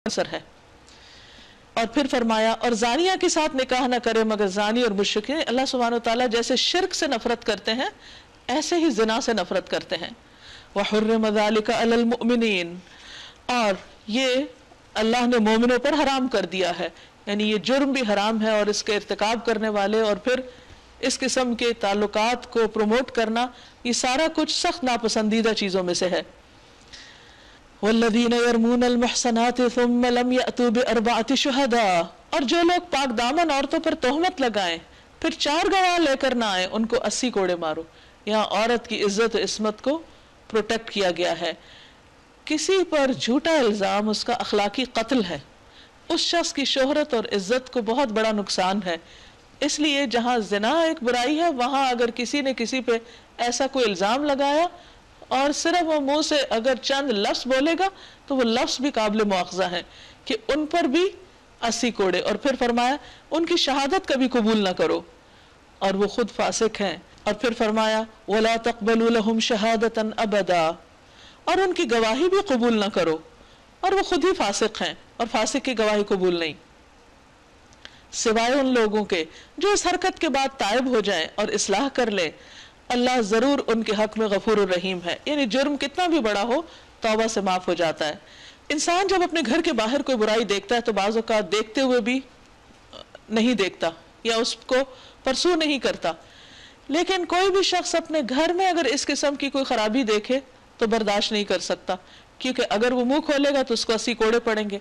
اثر ہے۔ اور پھر فرمایا اور زانیہ کے ساتھ نکاح نہ کرے مگر زانی اور مشرک۔ اللہ سبحانہ وتعالیٰ جیسے شرک سے نفرت کرتے ہیں ایسے ہی زنا سے نفرت کرتے ہیں۔ وحرم ذلک علی المؤمنین، اور یہ اللہ نے مومنوں پر حرام کر دیا ہے، یعنی یہ جرم بھی حرام ہے اور اس کے ارتکاب کرنے والے اور پھر اس قسم کے تعلقات کو پروموٹ کرنا، یہ سارا کچھ سخت ناپسندیدہ چیزوں میں سے ہے۔ والذین یرمون المحصنات ثم لم یأتوا بأربعة شہداء، اور جو لوگ پاک دامن عورتوں پر تہمت لگائیں پھر 4 گواہ لے کر نہ آئیں ان کو 80 کوڑے مارو۔ یہاں عورت کی عزت و عصمت کو پروٹیکٹ کیا گیا ہے۔ کسی پر جھوٹا الزام اس کا اخلاقی قتل ہے، اس شخص کی شہرت اور عزت کو بہت بڑا نقصان ہے۔ اس لیے جہاں زنا ایک برائی ہے وہاں اگر کسی نے کسی پہ ایسا کوئی الزام لگایا اور صرف وہ منہ سے اگر چند لفظ بولے گا تو وہ لفظ بھی قابل مواخذہ ہیں کہ ان پر بھی 80 کوڑے۔ اور پھر فرمایا ان کی شہادت کبھی قبول نہ کرو اور وہ خود فاسق ہیں۔ اور پھر فرمایا وَلَا تَقْبَلُوا لَهُمْ شَهَادَةً أَبَدًا، اور ان کی گواہی بھی قبول نہ کرو، اور وہ خود ہی فاسق ہیں اور فاسق کی گواہی قبول نہیں، سوائے ان لوگوں کے جو اس حرکت کے بعد تائب ہو جائیں اور اصلاح کر لیں، اللہ ضرور ان کے حق میں غفور الرحیم ہے۔ یعنی جرم کتنا بھی بڑا ہو توبہ سے معاف ہو جاتا ہے۔ انسان جب اپنے گھر کے باہر کوئی برائی دیکھتا ہے تو بعض اوقات دیکھتے ہوئے بھی نہیں دیکھتا یا اس کو پرسو نہیں کرتا، لیکن کوئی بھی شخص اپنے گھر میں اگر اس قسم کی کوئی خرابی دیکھے تو برداشت نہیں کر سکتا، کیونکہ اگر وہ منہ کھولے گا تو اس کو 80 کوڑے پڑیں گے،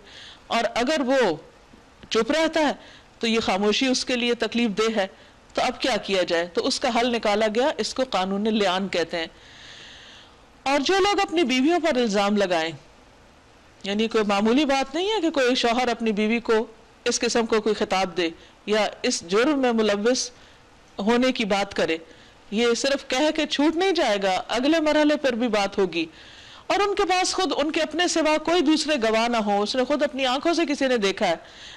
اور اگر وہ چپ رہتا ہے تو یہ خاموشی اس کے لیے تکلیف دہ ہے۔ تو اب کیا کیا جائے؟ تو اس کا حل نکالا گیا، اس کو قانون لعان کہتے ہیں۔ اور جو لوگ اپنی بیویوں پر الزام لگائیں، یعنی کوئی معمولی بات نہیں ہے کہ کوئی شوہر اپنی بیوی کو اس قسم کو کوئی خطاب دے یا اس جرم میں ملوث ہونے کی بات کرے، یہ صرف کہہ کے چھوٹ نہیں جائے گا، اگلے مرحلے پر بھی بات ہوگی، اور ان کے پاس خود ان کے اپنے سوا کوئی دوسرے گواہ نہ ہو، اس نے خود اپنی آنکھوں سے کسی نے دیکھا ہے،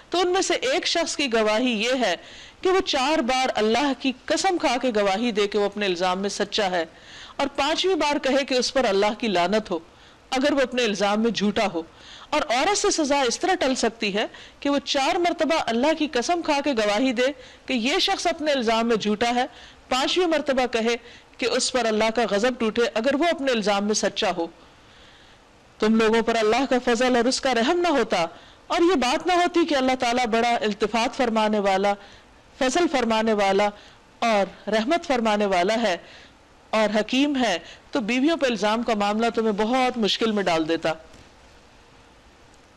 تو ان میں سے ایک شخص کی گواہی یہ ہے کہ وہ 4 بار اللہ کی قسم کھا کے گواہی دے کہ وہ اپنے الزام میں سچا ہے، اور 5ویں بار کہے کہ اس پر اللہ کی لعنت ہو اگر وہ اپنے الزام میں جھوٹا ہو۔ اور عورت سے سزا اس طرح ٹل سکتی ہے کہ وہ 4 مرتبہ اللہ کی قسم کھا کے گواہی دے کہ یہ شخص اپنے الزام میں جھوٹا ہے، 5ویں مرتبہ کہے کہ اس پر اللہ کا غضب ٹوٹے اگر وہ اپنے الزام میں سچا ہو۔ تم لوگوں پر اللہ کا فضل اور اس کا رحم نہ ہوتا، اور یہ بات نہ ہوتی کہ اللہ تعالیٰ بڑا التفات فرمانے والا، فضل فرمانے والا اور رحمت فرمانے والا ہے اور حکیم ہے، تو بیویوں پہ الزام کا معاملہ تمہیں بہت مشکل میں ڈال دیتا۔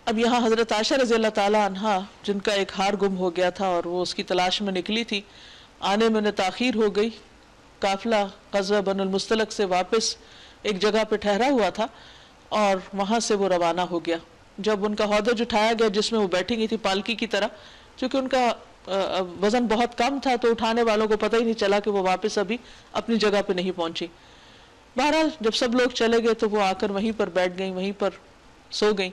اب یہاں حضرت عائشہ رضی اللہ تعالیٰ عنہا جن کا ایک ہار گم ہو گیا تھا اور وہ اس کی تلاش میں نکلی تھی، آنے میں انہیں تاخیر ہو گئی، قافلہ غزوہ بن المستلق سے واپس ایک جگہ پہ ٹھہرا ہوا تھا اور وہاں سے وہ روانہ ہو گیا۔ جب ان کا ہودج اٹھایا گیا جس میں وہ بیٹھی گئی تھی پالکی کی طرح، چونکہ ان کا وزن بہت کم تھا تو اٹھانے والوں کو پتہ ہی نہیں چلا کہ وہ واپس ابھی اپنی جگہ پہ نہیں پہنچی۔ بہرحال جب سب لوگ چلے گئے تو وہ آ کر وہیں پر بیٹھ گئیں، وہیں پر سو گئیں۔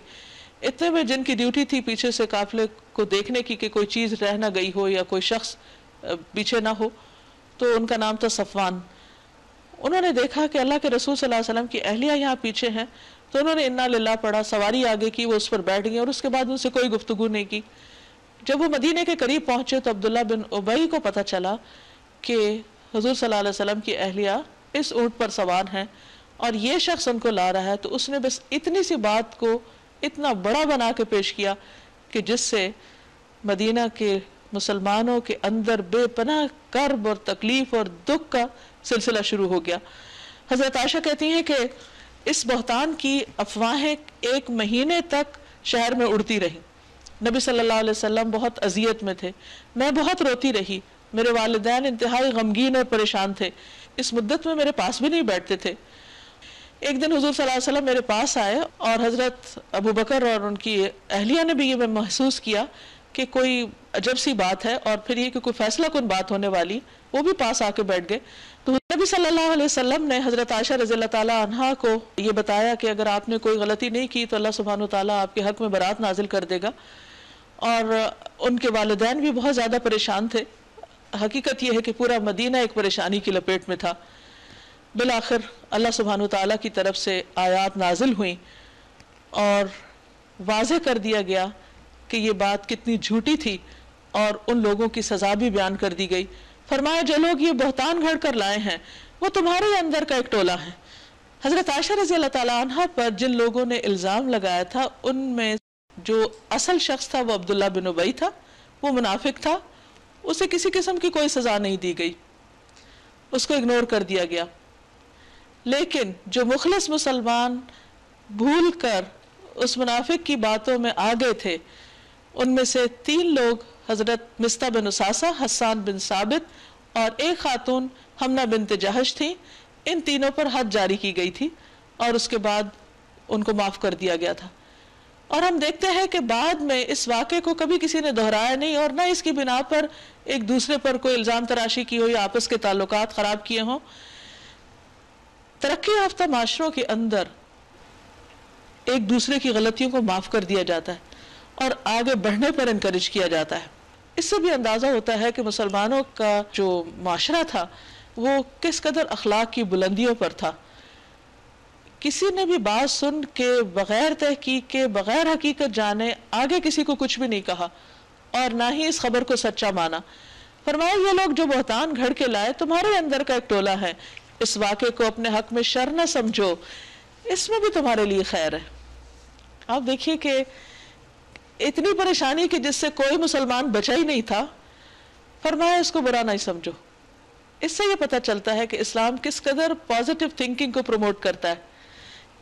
اتنے میں جن کی ڈیوٹی تھی پیچھے سے قافلے کو دیکھنے کی کہ کوئی چیز رہ نہ گئی ہو یا کوئی شخص پیچھے نہ ہو، تو ان کا نام تھا صفوان۔ انہوں نے دیکھا کہ اللہ کے رسول صلی اللہ علیہ وسلم کی اہلیہ یہاں پیچھے ہیں، تو انہوں نے انا للہ پڑھا، سواری آگے کی، وہ اس پر بیٹھ گئی اور اس کے بعد ان سے کوئی گفتگو نہیں کی۔ جب وہ مدینے کے قریب پہنچے تو عبداللہ بن ابی کو پتہ چلا کہ حضور صلی اللہ علیہ وسلم کی اہلیہ اس اونٹ پر سوار ہیں اور یہ شخص ان کو لا رہا ہے، تو اس نے بس اتنی سی بات کو اتنا بڑا بنا کے پیش کیا کہ جس سے مدینہ کے مسلمانوں کے اندر بے پناہ کرب اور تکلیف اور دکھ کا سلسلہ شروع ہو گیا۔ حضرت عائشہ کہتی ہیں کہ اس بہتان کی افواہیں 1 مہینے تک شہر میں اڑتی رہی۔ نبی صلی اللہ علیہ وسلم بہت اذیت میں تھے، میں بہت روتی رہی، میرے والدین انتہائی غمگین اور پریشان تھے، اس مدت میں میرے پاس بھی نہیں بیٹھتے تھے۔ ایک دن حضور صلی اللہ علیہ وسلم میرے پاس آئے اور حضرت ابو بکر اور ان کی اہلیہ نے بھی یہ محسوس کیا کہ کوئی عجب سی بات ہے اور پھر یہ کہ کوئی فیصلہ کن بات ہونے والی، وہ بھی پاس آ کے بیٹھ گئے۔ تو نبی صلی اللہ علیہ وسلم نے حضرت عائشہ رضی اللہ تعالیٰ عنہا کو یہ بتایا کہ اگر آپ نے کوئی غلطی نہیں کی تو اللہ سبحانہ وتعالیٰ آپ کے حق میں برات نازل کر دے گا، اور ان کے والدین بھی بہت زیادہ پریشان تھے۔ حقیقت یہ ہے کہ پورا مدینہ ایک پریشانی کی لپیٹ میں تھا۔ بالآخر اللہ سبحانہ وتعالیٰ کی طرف سے آیات نازل ہوئیں اور واضح کر دیا گیا کہ یہ بات کتنی جھوٹی تھی اور ان لوگوں کی سزا بھی بیان کر دی گئی. فرمایا جو لوگ یہ بہتان گھڑ کر لائے ہیں وہ تمہارے اندر کا ایک ٹولہ ہے. حضرت عائشہ رضی اللہ تعالیٰ عنہ پر جن لوگوں نے الزام لگایا تھا ان میں جو اصل شخص تھا وہ عبداللہ بن ابی تھا، وہ منافق تھا، اسے کسی قسم کی کوئی سزا نہیں دی گئی، اس کو اگنور کر دیا گیا. لیکن جو مخلص مسلمان بھول کر اس منافق کی باتوں میں آ گئے تھے ان میں سے 3 لوگ حضرت مصطح بن اساسہ، حسان بن ثابت اور ایک خاتون حمنہ بنت جہش تھیں. ان تینوں پر حد جاری کی گئی تھی اور اس کے بعد ان کو معاف کر دیا گیا تھا. اور ہم دیکھتے ہیں کہ بعد میں اس واقعے کو کبھی کسی نے دہرایا نہیں اور نہ اس کی بنا پر ایک دوسرے پر کوئی الزام تراشی کی ہو یا آپس کے تعلقات خراب کیے ہوں. ترقی یافتہ معاشروں کے اندر ایک دوسرے کی غلطیوں کو معاف کر دیا جاتا ہے اور آگے بڑھنے پر انکریج کیا جاتا ہے. اس سے بھی اندازہ ہوتا ہے کہ مسلمانوں کا جو معاشرہ تھا وہ کس قدر اخلاق کی بلندیوں پر تھا. کسی نے بھی بات سن کے بغیر تحقیق کے بغیر حقیقت جانے آگے کسی کو کچھ بھی نہیں کہا اور نہ ہی اس خبر کو سچا مانا. فرمایا یہ لوگ جو بہتان گھڑ کے لائے تمہارے اندر کا ایک ٹولہ ہے، اس واقعے کو اپنے حق میں شر نہ سمجھو، اس میں بھی تمہارے لیے خیر ہے. آپ دیکھیے کہ اتنی پریشانی کہ جس سے کوئی مسلمان بچا ہی نہیں تھا، فرمایا اس کو برا نہیں سمجھو. اس سے یہ پتہ چلتا ہے کہ اسلام کس قدر پازیٹیو تھنکنگ کو پروموٹ کرتا ہے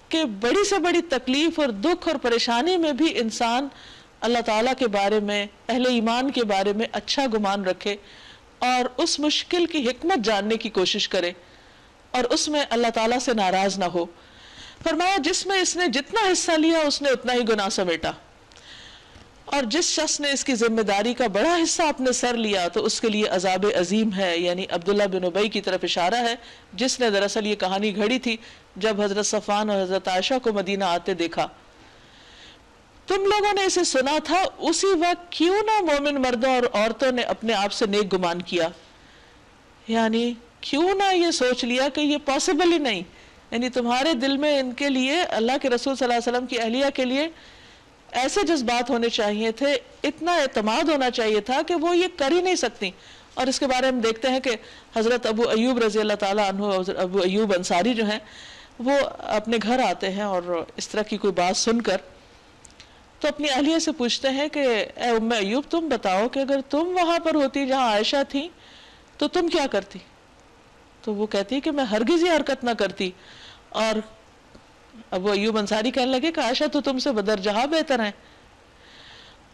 کہ بڑی سے بڑی تکلیف اور دکھ اور پریشانی میں بھی انسان اللہ تعالیٰ کے بارے میں، اہل ایمان کے بارے میں اچھا گمان رکھے اور اس مشکل کی حکمت جاننے کی کوشش کرے اور اس میں اللہ تعالیٰ سے ناراض نہ ہو. فرمایا جس میں اس نے جتنا حصہ لیا اس نے اتنا ہی گناہ سمیٹا، اور جس شخص نے اس کی ذمہ داری کا بڑا حصہ اپنے سر لیا تو اس کے لیے عذاب عظیم ہے. یعنی عبداللہ بن ابی کی طرف اشارہ ہے جس نے دراصل یہ کہانی گھڑی تھی جب حضرت صفوان اور حضرت عائشہ کو مدینہ آتے دیکھا. تم لوگوں نے اسے سنا تھا، اسی وقت کیوں نہ مومن مردوں اور عورتوں نے اپنے آپ سے نیک گمان کیا. یعنی کیوں نہ یہ سوچ لیا کہ یہ پاسبل ہی نہیں. یعنی تمہارے دل میں ان کے لیے، اللہ کے رسول صلی اللہ علیہ وسلم کی اہلیہ کے لیے ایسے جذبات ہونے چاہیے تھے، اتنا اعتماد ہونا چاہیے تھا کہ وہ یہ کر ہی نہیں سکتی. اور اس کے بارے میں ہم دیکھتے ہیں کہ حضرت ابو ایوب رضی اللہ تعالیٰ عنہ، ابو ایوب انصاری جو ہیں، وہ اپنے گھر آتے ہیں اور اس طرح کی کوئی بات سن کر تو اپنی اہلیہ سے پوچھتے ہیں کہ اے ام ایوب تم بتاؤ کہ اگر تم وہاں پر ہوتی جہاں عائشہ تھی تو تم کیا کرتی؟ تو وہ کہتی کہ میں ہرگز یہ حرکت نہ کرتی. اور ابو ایوب انصاری کہنے لگے کہ عائشہ تو تم سے بدرجہ بہتر ہیں.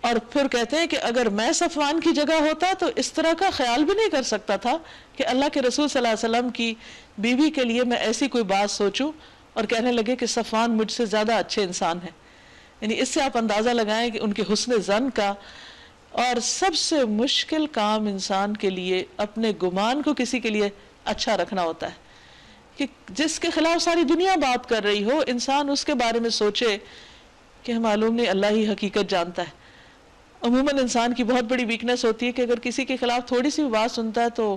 اور پھر کہتے ہیں کہ اگر میں صفوان کی جگہ ہوتا تو اس طرح کا خیال بھی نہیں کر سکتا تھا کہ اللہ کے رسول صلی اللہ علیہ وسلم کی بیوی کے لیے میں ایسی کوئی بات سوچوں. اور کہنے لگے کہ صفوان مجھ سے زیادہ اچھے انسان ہیں. یعنی اس سے آپ اندازہ لگائیں کہ ان کے حسن ظن کا. اور سب سے مشکل کام انسان کے لیے اپنے گمان کو کسی کے لیے اچھا رکھنا ہوتا ہے کہ جس کے خلاف ساری دنیا بات کر رہی ہو انسان اس کے بارے میں سوچے کہ معلوم نہیں اللہ ہی حقیقت جانتا ہے. عموماً انسان کی بہت بڑی ویکنس ہوتی ہے کہ اگر کسی کے خلاف تھوڑی سی بات سنتا ہے تو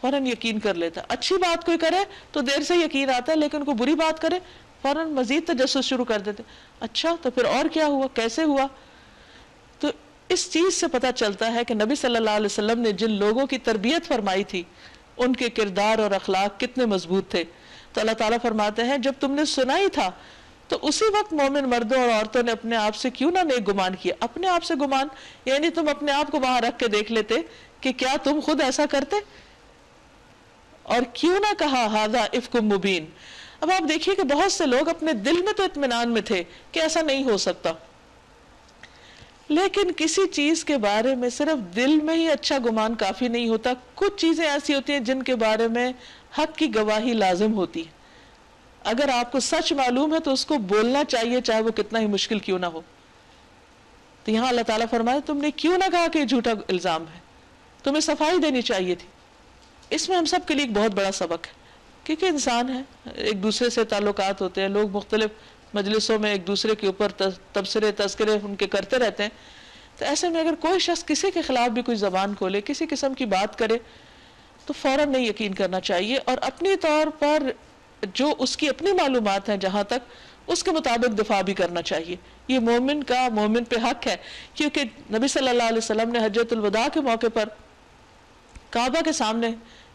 فوراً یقین کر لیتا ہے. اچھی بات کوئی کرے تو دیر سے یقین آتا ہے، لیکن کوئی بری بات کرے فوراً مزید تجسس شروع کر دیتے. اچھا تو پھر اور کیا ہوا، کیسے ہوا؟ تو اس چیز سے پتہ چلتا ہے کہ نبی صلی اللہ علیہ وسلم نے جن لوگوں کی تربیت فرمائی تھی ان کے کردار اور اخلاق کتنے مضبوط تھے. تو اللہ تعالیٰ فرماتے ہیں جب تم نے سنا ہی تھا تو اسی وقت مومن مردوں اور عورتوں نے اپنے آپ سے کیوں نہ نیک گمان کیا. اپنے آپ سے گمان یعنی تم اپنے آپ کو وہاں رکھ کے دیکھ لیتے کہ کیا تم خود ایسا کرتے، اور کیوں نہ کہا ھذا افک مبین. اب آپ دیکھیے کہ بہت سے لوگ اپنے دل میں تو اطمینان میں تھے کہ ایسا نہیں ہو سکتا، لیکن کسی چیز کے بارے میں صرف دل میں ہی اچھا گمان کافی نہیں ہوتا. کچھ چیزیں ایسی ہوتی ہیں جن کے بارے میں حق کی گواہی لازم ہوتی ہے. اگر آپ کو سچ معلوم ہے تو اس کو بولنا چاہیے چاہے وہ کتنا ہی مشکل کیوں نہ ہو. تو یہاں اللہ تعالیٰ فرمائے تم نے کیوں نہ کہا کہ یہ جھوٹا الزام ہے، تمہیں صفائی دینی چاہیے تھی. اس میں ہم سب کے لیے ایک بہت بڑا سبق ہے کیونکہ انسان ہے، ایک دوسرے سے تعلقات ہوتے ہیں، لوگ مختلف مجلسوں میں ایک دوسرے کے اوپر تبصرے تذکرے ان کے کرتے رہتے ہیں. تو ایسے میں اگر کوئی شخص کسی کے خلاف بھی کوئی زبان کھولے، کسی قسم کی بات کرے تو فوراً نہیں یقین کرنا چاہیے، اور اپنی طور پر جو اس کی اپنی معلومات ہیں جہاں تک اس کے مطابق دفاع بھی کرنا چاہیے. یہ مومن کا مومن پہ حق ہے, کیونکہ نبی صلی اللہ علیہ وسلم نے حجۃ الوداع کے موقع پر کعبہ کے سامنے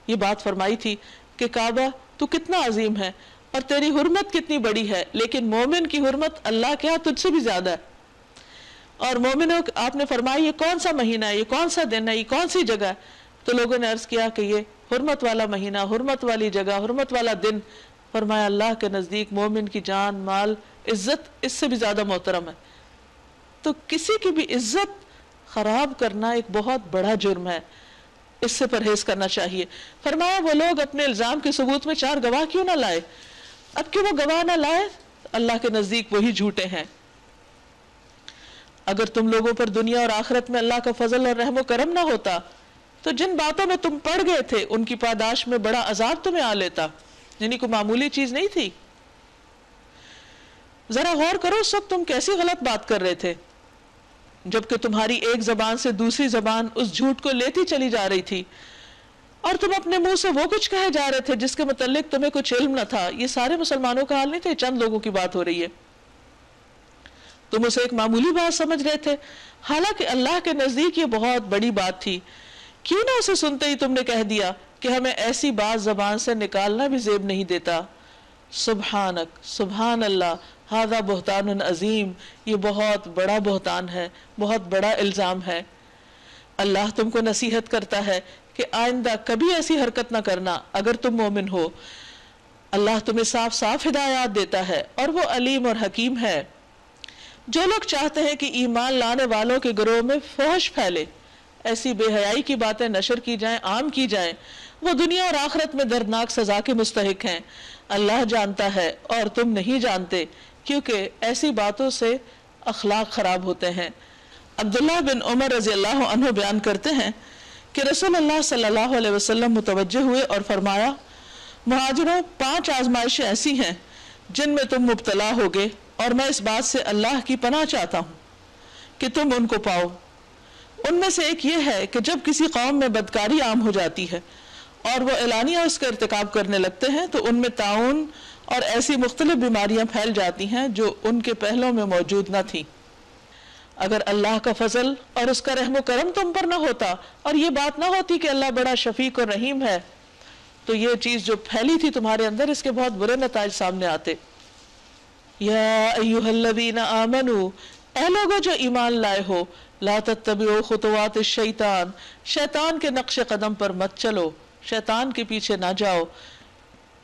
یہ بات فرمائی تھی کہ کعبہ تو کتنا عظیم ہے اور تیری حرمت کتنی بڑی ہے, لیکن مومن کی حرمت اللہ کے ہاں تجھ سے بھی زیادہ ہے. اور مومنوں آپ نے فرمایا یہ کون سا مہینہ ہے, یہ کون سا دن ہے, یہ کون سی جگہ ہے؟ تو لوگوں نے عرض کیا کہ یہ حرمت والا مہینہ, حرمت والی جگہ, حرمت والا دن. فرمایا اللہ کے نزدیک مومن کی جان, مال, عزت اس سے بھی زیادہ محترم ہے. تو کسی کی بھی عزت خراب کرنا ایک بہت بڑا جرم ہے, اس سے پرہیز کرنا چاہیے. فرمایا وہ لوگ اپنے الزام کے ثبوت میں 4 گواہ کیوں نہ لائے؟ اب کہ وہ گواہ نہ لائے, اللہ کے نزدیک وہی جھوٹے ہیں. اگر تم لوگوں پر دنیا اور آخرت میں اللہ کا فضل اور رحم و کرم نہ ہوتا تو جن باتوں میں تم پڑ گئے تھے ان کی پاداش میں بڑا عذاب تمہیں آ لیتا. یعنی کوئی معمولی چیز نہیں تھی. ذرا غور کرو اس وقت تم کیسی غلط بات کر رہے تھے, جبکہ تمہاری ایک زبان سے دوسری زبان اس جھوٹ کو لیتی چلی جا رہی تھی, اور تم اپنے منہ سے وہ کچھ کہے جا رہے تھے جس کے متعلق تمہیں کچھ علم نہ تھا. یہ سارے مسلمانوں کا حال نہیں تھے, چند لوگوں کی بات ہو رہی ہے. تم اسے ایک معمولی بات سمجھ رہے تھے, حالانکہ اللہ کے نزدیک یہ بہت بڑی بات تھی. کیوں نہ اسے سنتے ہی تم نے کہہ دیا کہ ہمیں ایسی بات زبان سے نکالنا بھی زیب نہیں دیتا. سبحانک, سبحان اللہ, ھذا بہتان عظیم, یہ بہت بڑا بہتان ہے, بہت بڑا الزام ہے. اللہ تم کو نصیحت کرتا ہے کہ آئندہ کبھی ایسی حرکت نہ کرنا اگر تم مومن ہو. اللہ تمہیں صاف صاف ہدایات دیتا ہے اور وہ علیم اور حکیم ہے. جو لوگ چاہتے ہیں کہ ایمان لانے والوں کے گروہ میں فحش پھیلے, ایسی بے حیائی کی باتیں نشر کی جائیں, عام کی جائیں, وہ دنیا اور آخرت میں دردناک سزا کے مستحق ہیں. اللہ جانتا ہے اور تم نہیں جانتے, کیونکہ ایسی باتوں سے اخلاق خراب ہوتے ہیں. عبداللہ بن عمر رضی اللہ عنہ بیان کرتے ہیں کہ رسول اللہ صلی اللہ علیہ وسلم متوجہ ہوئے اور فرمایا, مہاجروں 5 آزمائشیں ایسی ہیں جن میں تم مبتلا ہوگے, اور میں اس بات سے اللہ کی پناہ چاہتا ہوں کہ تم ان کو پاؤ. ان میں سے ایک یہ ہے کہ جب کسی قوم میں بدکاری عام ہو جاتی ہے اور وہ اعلانیہ اس کا ارتکاب کرنے لگتے ہیں تو ان میں طاعون اور ایسی مختلف بیماریاں پھیل جاتی ہیں جو ان کے پہلوں میں موجود نہ تھیں. اگر اللہ کا فضل اور اس کا رحم و کرم تم پر نہ ہوتا اور یہ بات نہ ہوتی کہ اللہ بڑا شفیق اور رحیم ہے, تو یہ چیز جو پھیلی تھی تمہارے اندر, اس کے بہت برے نتائج سامنے آتے. یا ایھا الذین آمنوا, اے لوگو جو ایمان لائے ہو, لا تتبعوا خطوات الشیطان, شیطان کے نقش قدم پر مت چلو, شیطان کے پیچھے نہ جاؤ,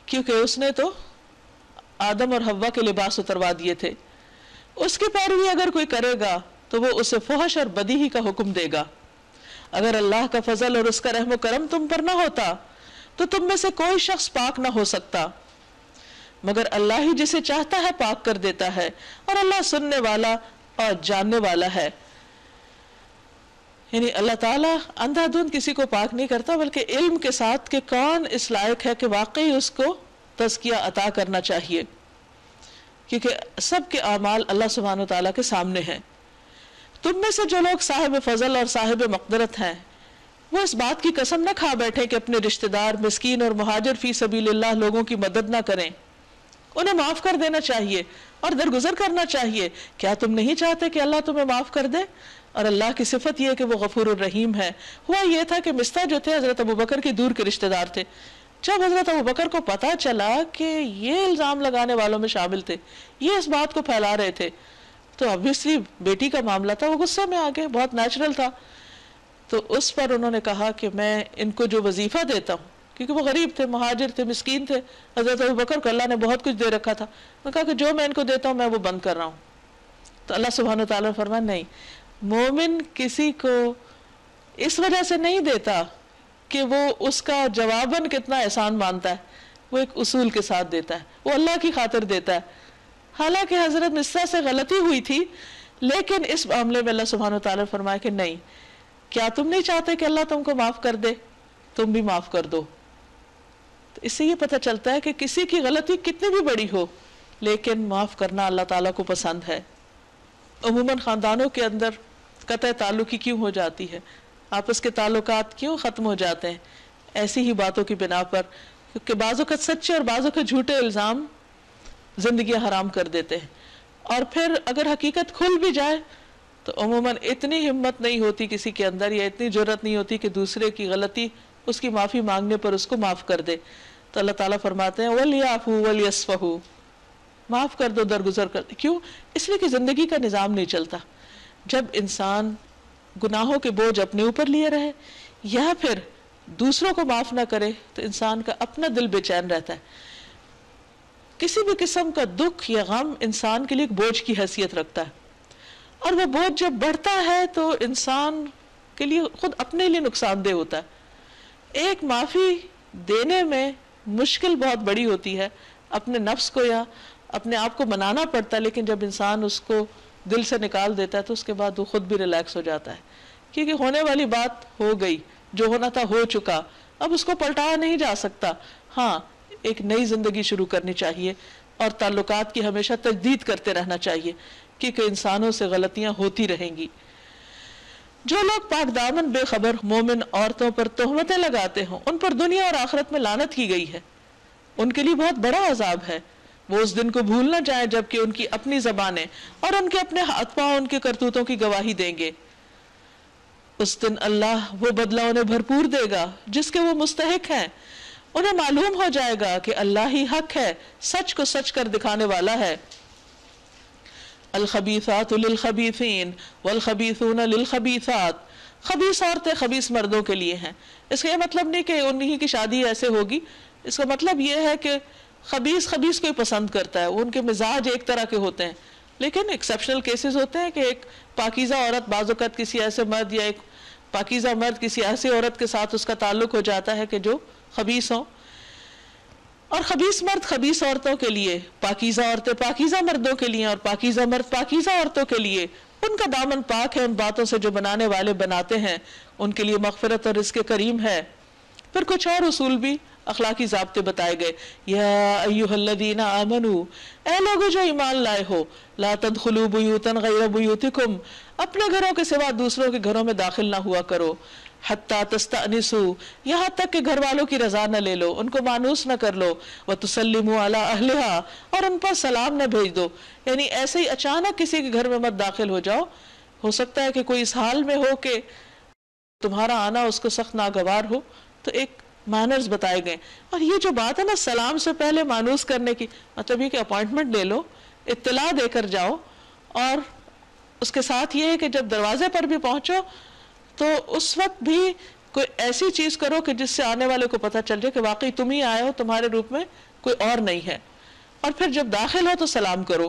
کیونکہ اس نے تو آدم اور حوا کے لباس اتروا دیے تھے. اس کی پیروی اگر کوئی کرے گا تو وہ اسے فحش اور بدی ہی کا حکم دے گا. اگر اللہ کا فضل اور اس کا رحم و کرم تم پر نہ ہوتا تو تم میں سے کوئی شخص پاک نہ ہو سکتا, مگر اللہ ہی جسے چاہتا ہے پاک کر دیتا ہے, اور اللہ سننے والا اور جاننے والا ہے. یعنی اللہ تعالیٰ اندھا دھند کسی کو پاک نہیں کرتا, بلکہ علم کے ساتھ کہ کون اس لائق ہے کہ واقعی اس کو تزکیہ عطا کرنا چاہیے, کیونکہ سب کے اعمال اللہ سبحانہ و تعالیٰ کے سامنے ہیں. تم میں سے جو لوگ صاحب فضل اور صاحب مقدرت ہیں وہ اس بات کی قسم نہ کھا بیٹھے کہ اپنے رشتہ دار, مسکین اور مہاجر فی سبیل اللہ لوگوں کی مدد نہ کریں. انہیں معاف کر دینا چاہیے اور درگزر کرنا چاہیے. کیا تم نہیں چاہتے کہ اللہ تمہیں معاف کر دے؟ اور اللہ کی صفت یہ ہے کہ وہ غفور الرحیم ہے. ہوا یہ تھا کہ مستح جو تھے حضرت ابوبکر کے دور کے رشتہ دار تھے. جب حضرت ابوبکر کو پتا چلا کہ یہ الزام لگانے والوں میں شامل تھے, یہ اس بات کو پھیلا رہے تھے, تو obviously بیٹی کا معاملہ تھا, وہ غصے میں آ گئے, بہت نیچرل تھا. تو اس پر انہوں نے کہا کہ میں ان کو جو وظیفہ دیتا ہوں, کیونکہ وہ غریب تھے, مہاجر تھے, مسکین تھے, حضرت ابوبکر کو اللہ نے بہت کچھ دے رکھا تھا, میں کہا کہ جو میں ان کو دیتا ہوں میں وہ بند کر رہا ہوں. تو اللہ سبحانہ و تعالیٰ نے فرمایا نہیں, مومن کسی کو اس وجہ سے نہیں دیتا کہ وہ اس کا جواباً کتنا احسان مانتا ہے, وہ ایک اصول کے ساتھ دیتا ہے, وہ اللہ کی خاطر دیتا ہے. حالانکہ حضرت مصرع سے غلطی ہوئی تھی, لیکن اس معاملے میں اللہ سبحانہ و تعالیٰ نے فرمایا کہ نہیں, کیا تم نہیں چاہتے کہ اللہ تم کو معاف کر دے, تم بھی معاف کر دو. تو اس سے یہ پتہ چلتا ہے کہ کسی کی غلطی کتنی بھی بڑی ہو لیکن معاف کرنا اللہ تعالیٰ کو پسند ہے. عموماً خاندانوں کے اندر قطع تعلقی کیوں ہو جاتی ہے, آپس کے تعلقات کیوں ختم ہو جاتے ہیں؟ ایسی ہی باتوں کی بنا پر, کیونکہ بعضوں کا سچے اور بعضوں کے جھوٹے الزام زندگیاں حرام کر دیتے ہیں. اور پھر اگر حقیقت کھل بھی جائے تو عموماً اتنی ہمت نہیں ہوتی کسی کے اندر، یا اتنی جرأت نہیں ہوتی کہ دوسرے کی غلطی اس کی معافی مانگنے پر اس کو معاف کر دے. تو اللہ تعالیٰ فرماتے ہیں وَلْيَعْفُوا وَلْيَصْفَحُوا، معاف کر دو، درگزر کر دو. کیوں؟ اس لیے کہ زندگی کا نظام نہیں چلتا. جب انسان گناہوں کے بوجھ اپنے اوپر لیے رہے یا پھر دوسروں کو معاف نہ کرے تو انسان کا اپنا دل بے چین رہتا ہے. کسی بھی قسم کا دکھ یا غم انسان کے لیے ایک بوجھ کی حیثیت رکھتا ہے، اور وہ بوجھ جب بڑھتا ہے تو انسان کے لیے خود اپنے لیے نقصان دہ ہوتا ہے. ایک معافی دینے میں مشکل بہت بڑی ہوتی ہے، اپنے نفس کو یا اپنے آپ کو منانا پڑتا ہے، لیکن جب انسان اس کو دل سے نکال دیتا ہے تو اس کے بعد وہ خود بھی ریلیکس ہو جاتا ہے، کیونکہ ہونے والی بات ہو گئی، جو ہونا تھا ہو چکا، اب اس کو پلٹایا نہیں جا سکتا. ہاں، ایک نئی زندگی شروع کرنی چاہیے اور تعلقات کی ہمیشہ تجدید کرتے رہنا چاہیے، کیونکہ انسانوں سے غلطیاں ہوتی رہیں گی. جو لوگ پاک دامن بے خبر مومن عورتوں پر تہمتیں لگاتے ہوں ان پر دنیا اور آخرت میں لعنت کی گئی ہے، ان کے لیے بہت بڑا عذاب ہے. وہ اس دن کو بھول نہ جائیں جبکہ ان کی اپنی زبانیں اور ان کے اپنے ہاتھ پاؤں ان کے کرتوتوں کی گواہی دیں گے. اس دن اللہ وہ بدلہ انہیں بھرپور دے گا جس کے وہ مستحق ہیں. انہیں معلوم ہو جائے گا کہ اللہ ہی حق ہے، سچ کو سچ کر دکھانے والا ہے. الخبیثات للخبیثین والخبیثون للخبیثات، خبیث عورتیں خبیث مردوں کے لیے ہیں. اس کا یہ مطلب نہیں کہ انہی کی شادی ایسے ہوگی، اس کا مطلب یہ ہے کہ خبیث خبیث کو ہی پسند کرتا ہے، ان کے مزاج ایک طرح کے ہوتے ہیں. لیکن ایکسیپشنل کیسز ہوتے ہیں کہ ایک پاکیزہ عورت بعض اوقات کسی ایسے مرد یا ایک پاکیزہ مرد کسی ایسی عورت کے ساتھ اس کا تعلق ہو جاتا ہے کہ جو خبیث ہوں. اور خبیث مرد خبیث عورتوں کے لیے، پاکیزہ عورتیں پاکیزہ مردوں کے لیے، اور پاکیزہ مرد پاکیزہ عورتوں کے لیے. ان کا دامن پاک ہے ان باتوں سے جو بنانے والے بناتے ہیں، ان کے لیے مغفرت اور رزق کریم ہے. پھر کچھ اور اصول بھی، اخلاقی ضابطے بتائے گئے. یا ایھا الذین آمنوا، اے لوگو جو ایمان لائے ہو، لا تدخلوا بیوتا غیر بیوتکم، اپنے گھروں کے سوا دوسروں کے گھروں میں داخل نہ ہوا کرو. حتی تستأنسوا، یہاں تک کہ گھر والوں کی رضا نہ لے لو، ان کو مانوس نہ کر لو. وتسلموا علی اہلہا، اور ان پر سلام نہ بھیج دو. یعنی ایسے ہی اچانک کسی کے گھر میں مت داخل ہو جاؤ. ہو سکتا ہے کہ کوئی اس حال میں ہو کہ تمہارا آنا اس کو سخت ناگوار ہو، تو ایک مینرز بتائے گئے. اور یہ جو بات ہے نا سلام سے پہلے مانوس کرنے کی، مطلب یہ کہ اپوائنٹمنٹ لے لو، اطلاع دے کر جاؤ، اور اس کے ساتھ یہ ہے کہ جب دروازے پر بھی پہنچو تو اس وقت بھی کوئی ایسی چیز کرو کہ جس سے آنے والے کو پتہ چل جائے کہ واقعی تم ہی آئے ہو، تمہارے روپ میں کوئی اور نہیں ہے. اور پھر جب داخل ہو تو سلام کرو.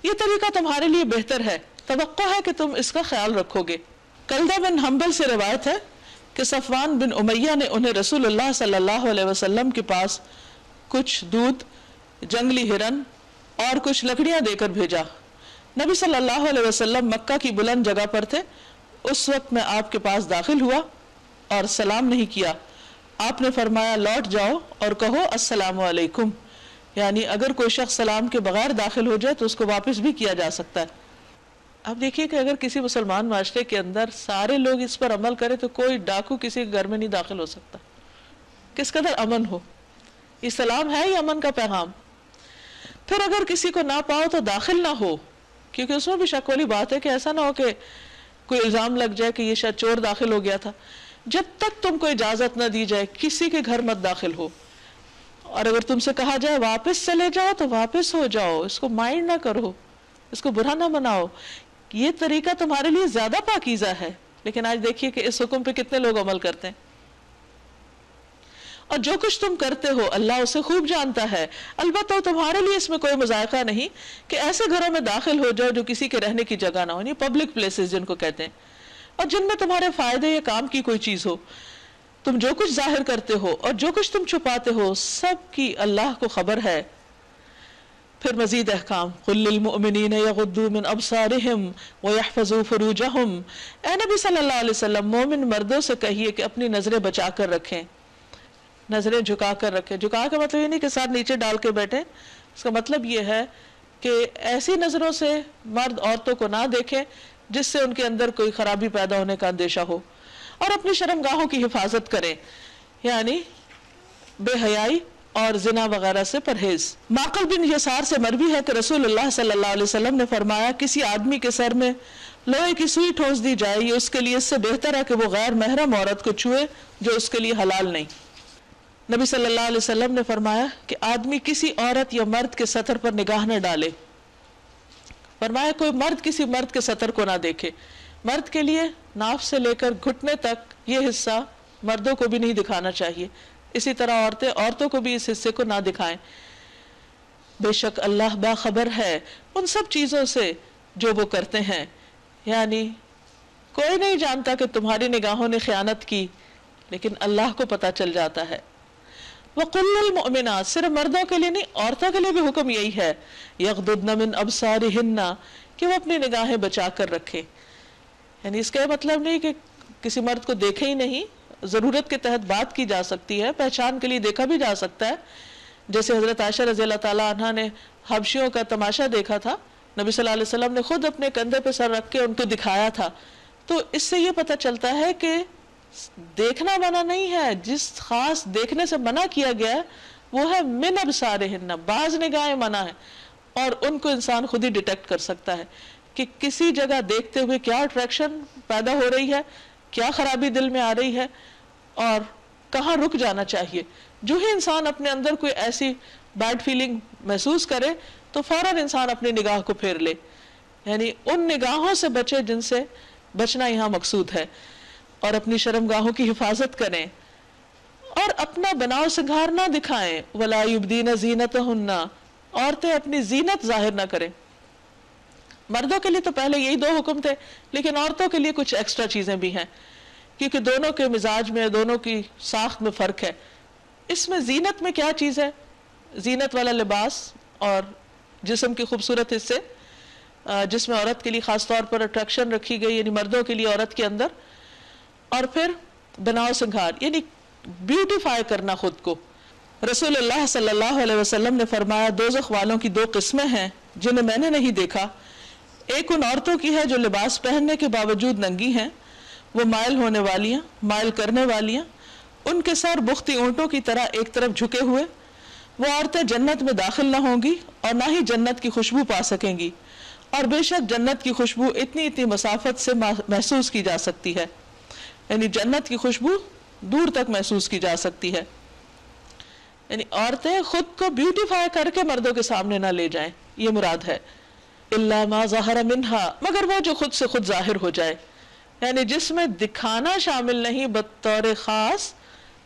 یہ طریقہ تمہارے لیے بہتر ہے، توقع ہے کہ تم اس کا خیال رکھو گے. کلدہ بن حنبل سے روایت ہے کہ صفوان بن امیہ نے انہیں رسول اللہ صلی اللہ علیہ وسلم کے پاس کچھ دودھ، جنگلی ہرن اور کچھ لکڑیاں دے کر بھیجا. نبی صلی اللہ علیہ وسلم مکہ کی بلند جگہ پر تھے. اس وقت میں آپ کے پاس داخل ہوا اور سلام نہیں کیا. آپ نے فرمایا لوٹ جاؤ اور کہو السلام علیکم. یعنی اگر کوئی شخص سلام کے بغیر داخل ہو جائے تو اس کو واپس بھی کیا جا سکتا ہے. اب دیکھیے کہ اگر کسی مسلمان معاشرے کے اندر سارے لوگ اس پر عمل کریں تو کوئی ڈاکو کسی کے گھر میں نہیں داخل ہو سکتا. کس قدر امن ہو. یہ سلام ہے ہی امن کا پیغام. پھر اگر کسی کو نہ پاؤ تو داخل نہ ہو، کیونکہ اس میں بھی شک والی بات ہے کہ ایسا نہ ہو کہ کوئی الزام لگ جائے کہ یہ شاید چور داخل ہو گیا تھا. جب تک تم کو اجازت نہ دی جائے کسی کے گھر مت داخل ہو. اور اگر تم سے کہا جائے واپس چلے جاؤ تو واپس ہو جاؤ، اس کو مائنڈ نہ کرو، اس کو برا نہ مناؤ. یہ طریقہ تمہارے لیے زیادہ پاکیزہ ہے. لیکن آج دیکھیے کہ اس حکم پہ کتنے لوگ عمل کرتے ہیں. اور جو کچھ تم کرتے ہو اللہ اسے خوب جانتا ہے. البتہ تمہارے لیے اس میں کوئی مذائقہ نہیں کہ ایسے گھروں میں داخل ہو جاؤ جو کسی کے رہنے کی جگہ نہ ہو، یعنی پبلک پلیسز جن کو کہتے ہیں، اور جن میں تمہارے فائدے یا کام کی کوئی چیز ہو. تم جو کچھ ظاہر کرتے ہو اور جو کچھ تم چھپاتے ہو سب کی اللہ کو خبر ہے. پھر مزید احکام. قل للمؤمنین یغضوا من ابصارہم ویحفظوا فروجہم، اے نبی صلی اللہ علیہ وسلم مومن مردوں سے کہیے کہ اپنی نظریں بچا کر رکھیں، نظریں جھکا کر رکھیں. جھکا کا مطلب یہ نہیں کہ ساتھ نیچے ڈال کے بیٹھیں، اس کا مطلب یہ ہے کہ ایسی نظروں سے مرد عورتوں کو نہ دیکھیں جس سے ان کے اندر کوئی خرابی پیدا ہونے کا اندیشہ ہو. اور اپنی شرمگاہوں کی حفاظت کریں، یعنی بے حیائی اور زنا وغیرہ سے پرہیز۔ معقل بن یسار سے مروی ہے کہ رسول اللہ صلی اللہ علیہ وسلم نے فرمایا کسی آدمی کے سر میں لوہے کی سوئی ٹھونس دی جائے یہ اس کے لیے اس سے بہتر ہے کہ وہ غیر محرم عورت کو چھوئے جو اس کے لیے حلال نہیں۔ نبی صلی اللہ علیہ وسلم نے فرمایا کہ آدمی کسی عورت یا مرد کے سطر پر نگاہ نہ ڈالے۔ فرمایا کوئی مرد کسی مرد کے سطر کو نہ دیکھے۔ مرد کے لیے ناف سے لے کر گھٹنے تک یہ حصہ مردوں کو بھی نہیں دکھانا چاہیے، اسی طرح عورتوں کو بھی اس حصے کو نہ دکھائیں۔ بے شک اللہ باخبر ہے ان سب چیزوں سے جو وہ کرتے ہیں، یعنی کوئی نہیں جانتا کہ تمہاری نگاہوں نے خیانت کی، لیکن اللہ کو پتہ چل جاتا ہے۔ وَقُلْ لِلْمُؤْمِنَاتِ صرف مردوں کے لیے نہیں، عورتوں کے لیے بھی حکم یہی ہے، يَغْضُضْنَ مِنْ أَبْصَارِهِنَّ کہ وہ اپنی نگاہیں بچا کر رکھیں۔ یعنی اس کا مطلب نہیں کہ کسی مرد کو دیکھے ہی نہیں، ضرورت کے تحت بات کی جا سکتی ہے، پہچان کے لیے دیکھا بھی جا سکتا ہے، جیسے حضرت عائشہ رضی اللہ تعالیٰ عنہ نے حبشیوں کا تماشا دیکھا تھا، نبی صلی اللہ علیہ وسلم نے خود اپنے کندھے پہ سر رکھ کے ان کو دکھایا تھا۔ تو اس سے یہ پتہ چلتا ہے کہ دیکھنا منع نہیں ہے، جس خاص دیکھنے سے منع کیا گیا ہے وہ ہے من ابصارہن، بعض نگاہیں منع ہے اور ان کو انسان خود ہی ڈیٹیکٹ کر سکتا ہے کہ کسی جگہ دیکھتے ہوئے کیا اٹریکشن پیدا ہو رہی ہے، کیا خرابی دل میں آ رہی ہے اور کہاں رک جانا چاہیے۔ جو ہی انسان اپنے اندر کوئی ایسی بیڈ فیلنگ محسوس کرے تو فوراً انسان اپنی نگاہ کو پھیر لے، یعنی ان نگاہوں سے بچے جن سے بچنا یہاں مقصود ہے، اور اپنی شرمگاہوں کی حفاظت کریں اور اپنا بناؤ سنگھار نہ دکھائیں۔ وَلَا يُبْدِينَ زِينَتَهُنَّ عورتیں اپنی زینت ظاہر نہ کریں۔ مردوں کے لیے تو پہلے یہی دو حکم تھے، لیکن عورتوں کے لیے کچھ ایکسٹرا چیزیں بھی ہیں، کیونکہ دونوں کے مزاج میں، دونوں کی ساخت میں فرق ہے۔ اس میں زینت میں کیا چیز ہے؟ زینت والا لباس اور جسم کے خوبصورت حصے، جس میں عورت کے لیے خاص طور پر اٹریکشن رکھی گئی، یعنی مردوں کے لیے عورت کے اندر، اور پھر بناؤ سنگھار یعنی بیوٹیفائی کرنا خود کو۔ رسول اللہ صلی اللہ علیہ وسلم نے فرمایا دوزخ والوں کی دو قسمیں ہیں جنہیں میں نے نہیں دیکھا، ایک ان عورتوں کی ہے جو لباس پہننے کے باوجود ننگی ہیں، وہ مائل ہونے والیاں، مائل کرنے والیاں، ان کے سر بختی اونٹوں کی طرح ایک طرف جھکے ہوئے، وہ عورتیں جنت میں داخل نہ ہوں گی اور نہ ہی جنت کی خوشبو پا سکیں گی، اور بے شک جنت کی خوشبو اتنی مسافت سے محسوس کی جا سکتی ہے، یعنی جنت کی خوشبو دور تک محسوس کی جا سکتی ہے۔ یعنی عورتیں خود کو بیوٹیفائی کر کے مردوں کے سامنے نہ لے جائیں، یہ مراد ہے۔ الا ما ظہر منہا مگر وہ جو خود سے خود ظاہر ہو جائے، یعنی جس میں دکھانا شامل نہیں بطور خاص،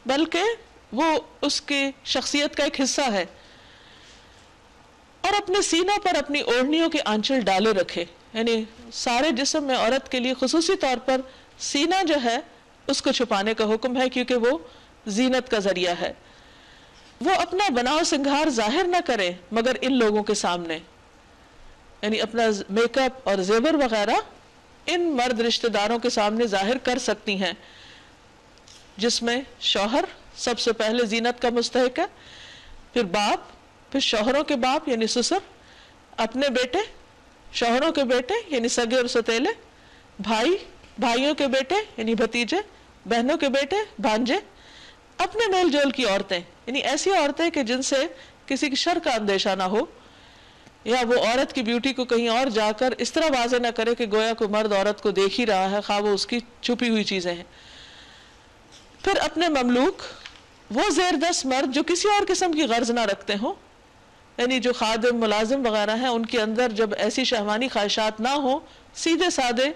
بلکہ وہ اس کی شخصیت کا ایک حصہ ہے، اور اپنے سینوں پر اپنی اوڑھنیوں کے آنچل ڈالے رکھے، یعنی سارے جسم میں عورت کے لیے خصوصی طور پر سینہ جو ہے اس کو چھپانے کا حکم ہے، کیونکہ وہ زینت کا ذریعہ ہے۔ وہ اپنا بناؤ سنگھار ظاہر نہ کرے مگر ان لوگوں کے سامنے، یعنی اپنا میک اپ اور زیور وغیرہ ان مرد رشتہ داروں کے سامنے ظاہر کر سکتی ہیں، جس میں شوہر سب سے پہلے زینت کا مستحق ہے، پھر باپ، پھر شوہروں کے باپ یعنی سسر، اپنے بیٹے، شوہروں کے بیٹے یعنی سگے اور ستیلے، بھائی، بھائیوں کے بیٹے یعنی بھتیجے، بہنوں کے بیٹے، بھانجے، اپنے میل جول کی عورتیں یعنی ایسی عورتیں کہ جن سے کسی کی شر کا اندیشہ نہ ہو، یا وہ عورت کی بیوٹی کو کہیں اور جا کر اس طرح واضح نہ کرے کہ گویا کوئی مرد عورت کو دیکھ ہی رہا ہے، خواہ وہ اس کی چھپی ہوئی چیزیں ہیں۔ پھر اپنے مملوک، وہ زیر دست مرد جو کسی اور قسم کی غرض نہ رکھتے ہوں، یعنی جو خادم، ملازم وغیرہ ہیں، ان کے اندر جب ایسی شہوانی خواہشات نہ ہوں، سیدھے سادے،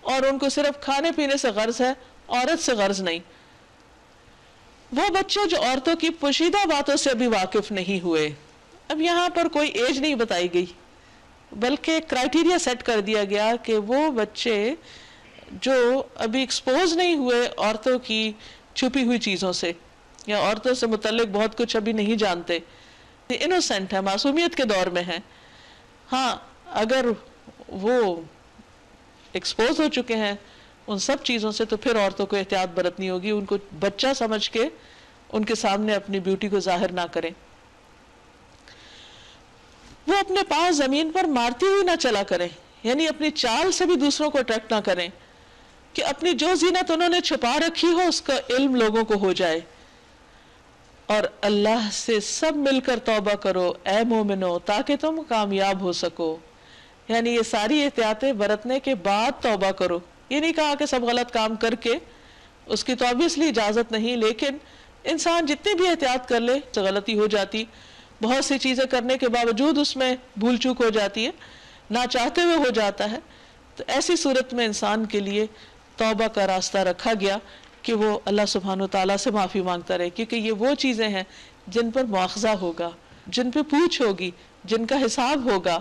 اور ان کو صرف کھانے پینے سے غرض ہے، عورت سے غرض نہیں۔ وہ بچے جو عورتوں کی پوشیدہ باتوں سے ابھی واقف نہیں ہوئے، اب یہاں پر کوئی ایج نہیں بتائی گئی، بلکہ کرائٹیریا سیٹ کر دیا گیا کہ وہ بچے جو ابھی ایکسپوز نہیں ہوئے عورتوں کی چھپی ہوئی چیزوں سے، یا عورتوں سے متعلق بہت کچھ ابھی نہیں جانتے، انوسینٹ ہے، معصومیت کے دور میں ہیں۔ ہاں اگر وہ ایکسپوز ہو چکے ہیں ان سب چیزوں سے تو پھر عورتوں کو احتیاط برتنی ہوگی، ان کو بچہ سمجھ کے ان کے سامنے اپنی بیوٹی کو ظاہر نہ کریں۔ وہ اپنے پاؤں زمین پر مارتی ہوئی نہ چلا کریں، یعنی اپنی چال سے بھی دوسروں کو اٹریکٹ نہ کریں کہ اپنی جو زینت انہوں نے چھپا رکھی ہو اس کا علم لوگوں کو ہو جائے۔ اور اللہ سے سب مل کر توبہ کرو اے مومنو تاکہ تم کامیاب ہو سکو. یعنی یہ ساری احتیاطیں برتنے کے بعد توبہ کرو. یہ نہیں کہا کہ سب غلط کام کر کے، اس کی تو obviously اجازت نہیں، لیکن انسان جتنی بھی احتیاط کر لے تو غلطی ہو جاتی، بہت سی چیزیں کرنے کے باوجود اس میں بھول چوک ہو جاتی ہے، نہ چاہتے ہوئے ہو جاتا ہے. تو ایسی صورت میں انسان کے لیے توبہ کا راستہ رکھا گیا کہ وہ اللہ سبحانہ و تعالیٰ سے معافی مانگتا رہے، کیونکہ یہ وہ چیزیں ہیں جن پر مواخذہ ہوگا، جن پہ پوچھ ہوگی، جن کا حساب ہوگا.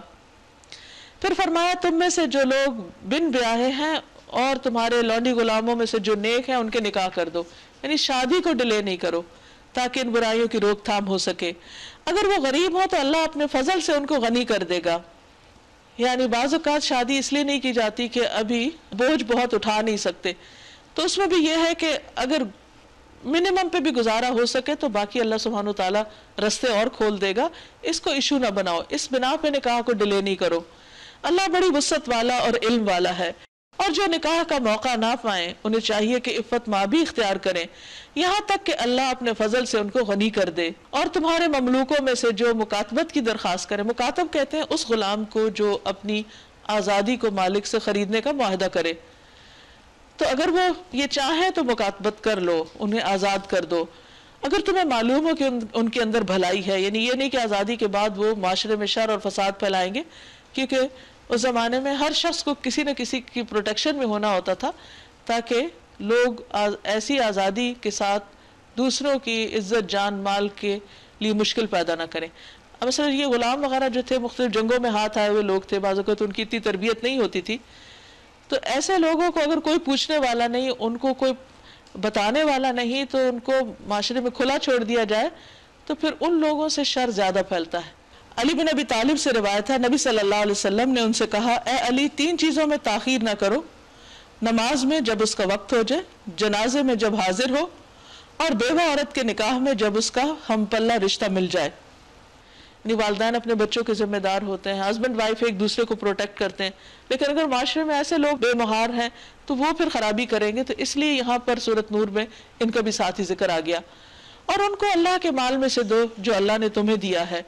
پھر فرمایا تم میں سے جو لوگ بن بیاہے ہیں اور تمہارے لونڈی غلاموں میں سے جو نیک ہیں ان کے نکاح کر دو. یعنی شادی کو ڈیلے نہیں کرو تاکہ ان برائیوں کی روک تھام ہو سکے. اگر وہ غریب ہو تو اللہ اپنے فضل سے ان کو غنی کر دے گا. یعنی بعض اوقات شادی اس لیے نہیں کی جاتی کہ ابھی بوجھ بہت اٹھا نہیں سکتے، تو اس میں بھی یہ ہے کہ اگر منیمم پہ بھی گزارا ہو سکے تو باقی اللہ سبحانہ وتعالیٰ رستے اور کھول دے گا. اس کو ایشو نہ بناؤ، اس بنا پہ نکاح کو ڈیلے نہیں کرو. اللہ بڑی وسعت والا اور علم والا ہے. اور جو نکاح کا موقع نہ پائیں انہیں چاہیے کہ عفت ماں بھی اختیار کریں یہاں تک کہ اللہ اپنے فضل سے ان کو غنی کر دے. اور تمہارے مملوکوں میں سے جو مکاتبت کی درخواست کرے، مکاتب کہتے ہیں اس غلام کو جو اپنی آزادی کو مالک سے خریدنے کا معاہدہ کرے، تو اگر وہ یہ چاہیں تو مکاتبت کر لو، انہیں آزاد کر دو اگر تمہیں معلوم ہو کہ ان کے اندر بھلائی ہے. یعنی یہ نہیں کہ آزادی کے بعد وہ معاشرے میں شر اور فساد پھیلائیں گے، کیونکہ اس زمانے میں ہر شخص کو کسی نہ کسی کی پروٹیکشن میں ہونا ہوتا تھا تاکہ لوگ ایسی آزادی کے ساتھ دوسروں کی عزت جان مال کے لیے مشکل پیدا نہ کریں. اب مثلا یہ غلام وغیرہ جو تھے مختلف جنگوں میں ہاتھ آئے ہوئے لوگ تھے، بعض اوقات ان کی اتنی تربیت نہیں ہوتی تھی، تو ایسے لوگوں کو اگر کوئی پوچھنے والا نہیں، ان کو کوئی بتانے والا نہیں، تو ان کو معاشرے میں کھلا چھوڑ دیا جائے تو پھر ان لوگوں سے شر زیادہ پھیلتا ہے. علی بن ابی طالب سے روایت ہے نبی صلی اللہ علیہ وسلم نے ان سے کہا اے علی 3 چیزوں میں تاخیر نہ کرو، نماز میں جب اس کا وقت ہو جائے، جنازے میں جب حاضر ہو، اور بیوہ عورت کے نکاح میں جب اس کا ہم پلہ رشتہ مل جائے. یعنی والدین اپنے بچوں کے ذمہ دار ہوتے ہیں، ہسبینڈ وائف ایک دوسرے کو پروٹیکٹ کرتے ہیں، لیکن اگر معاشرے میں ایسے لوگ بے مہار ہیں تو وہ پھر خرابی کریں گے. تو اس لیے یہاں پر سورۃ نور میں ان کا بھی ساتھ ہی ذکر آ گیا. اور ان کو اللہ کے مال میں سے دو جو اللہ نے تمہیں دیا ہے،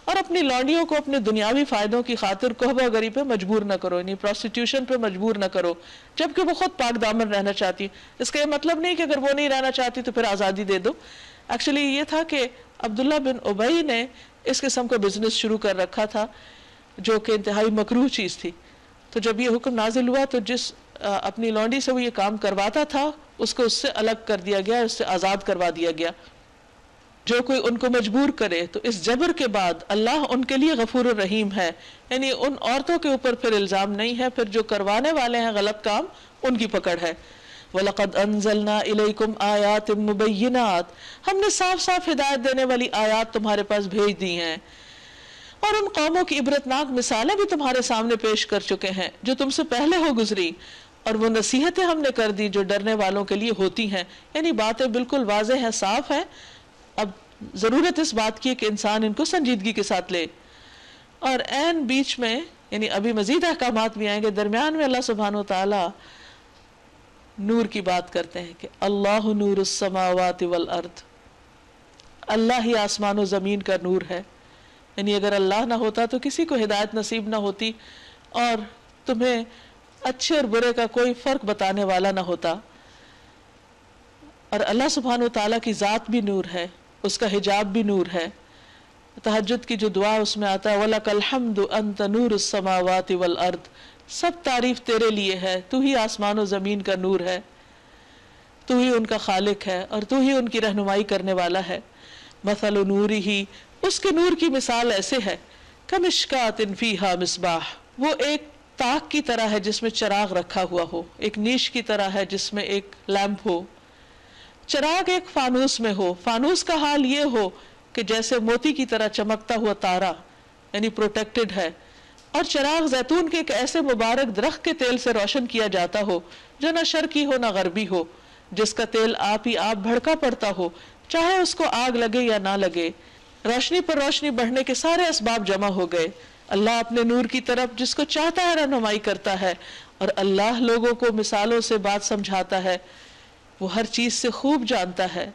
اور اپنی لونڈیوں کو اپنے دنیاوی فائدوں کی خاطر قحبہ گری پہ مجبور نہ کرو، یعنی پروسٹیٹیوشن پہ مجبور نہ کرو جبکہ وہ خود پاک دامن رہنا چاہتی. اس کا یہ مطلب نہیں کہ اگر وہ نہیں رہنا چاہتی تو پھر آزادی دے دو. ایکچولی یہ تھا کہ عبداللہ بن ابی نے اس قسم کا بزنس شروع کر رکھا تھا جو کہ انتہائی مکروہ چیز تھی. تو جب یہ حکم نازل ہوا تو جس اپنی لونڈی سے وہ یہ کام کرواتا تھا اس کو اس سے الگ کر دیا گیا، اس سے آزاد کروا دیا گیا. جو کوئی ان کو مجبور کرے تو اس جبر کے بعد اللہ ان کے لیے غفور الرحیم ہے. یعنی ان عورتوں کے اوپر پھر الزام نہیں ہے، پھر جو کروانے والے ہیں غلط کام ان کی پکڑ ہے. وَلَقَدْ أَنزَلْنَا إِلَيْكُمْ آيَاتٍ مُبَيِّنَاتٍ، ہم نے صاف صاف ہدایت دینے والی آیات تمہارے پاس بھیج دی ہیں، اور ان قوموں کی عبرتناک مثالیں بھی تمہارے سامنے پیش کر چکے ہیں جو تم سے پہلے ہو گزری، اور وہ نصیحتیں ہم نے کر دی جو ڈرنے والوں کے لیے ہوتی ہیں. یعنی باتیں بالکل واضح ہیں، صاف ہیں. اب ضرورت اس بات کی ہے کہ انسان ان کو سنجیدگی کے ساتھ لے. اور عین بیچ میں یعنی ابھی مزید احکامات بھی آئیں گے، درمیان میں اللہ سبحانہ و تعالی نور کی بات کرتے ہیں کہ اللہ نور السماوات والارض، اللہ ہی آسمان و زمین کا نور ہے. یعنی اگر اللہ نہ ہوتا تو کسی کو ہدایت نصیب نہ ہوتی اور تمہیں اچھے اور برے کا کوئی فرق بتانے والا نہ ہوتا. اور اللہ سبحانہ و تعالیٰ کی ذات بھی نور ہے، اس کا حجاب بھی نور ہے. تہجد کی جو دعا اس میں آتا ہے وَلَكَ الْحَمْدُ أَنْتَ نُورُ السَّمَاوَاتِ وَالْأَرْضِ، سب تعریف تیرے لیے ہے، تو ہی آسمان و زمین کا نور ہے، تو ہی ان کا خالق ہے اور تو ہی ان کی رہنمائی کرنے والا ہے. مَثَلُ نُورِهِ، اس کے نور کی مثال ایسے ہے كَمِشْكَاةٍ فِيهَا مِصْبَاحٌ، وہ ایک تاک کی طرح ہے جس میں چراغ رکھا ہوا ہو، ایک نیش کی طرح ہے جس میں ایک لیمپ ہو. چراغ ایک فانوس میں ہو، فانوس کا حال یہ ہو کہ جیسے موتی کی طرح چمکتا ہوا تارا، یعنی پروٹیکٹڈ ہے. اور چراغ زیتون کے ایک ایسے مبارک درخت کے تیل سے روشن کیا جاتا ہو جو نہ شرقی ہو نہ غربی ہو، جس کا تیل آپ ہی آپ بھڑکا پڑتا ہو، چاہے اس کو آگ لگے یا نہ لگے. روشنی پر روشنی بڑھنے کے سارے اسباب جمع ہو گئے. اللہ اپنے نور کی طرف جس کو چاہتا ہے رہنمائی کرتا ہے، اور اللہ لوگوں کو مثالوں سے بات سمجھاتا ہے. وہ ہر چیز سے خوب جانتا ہے.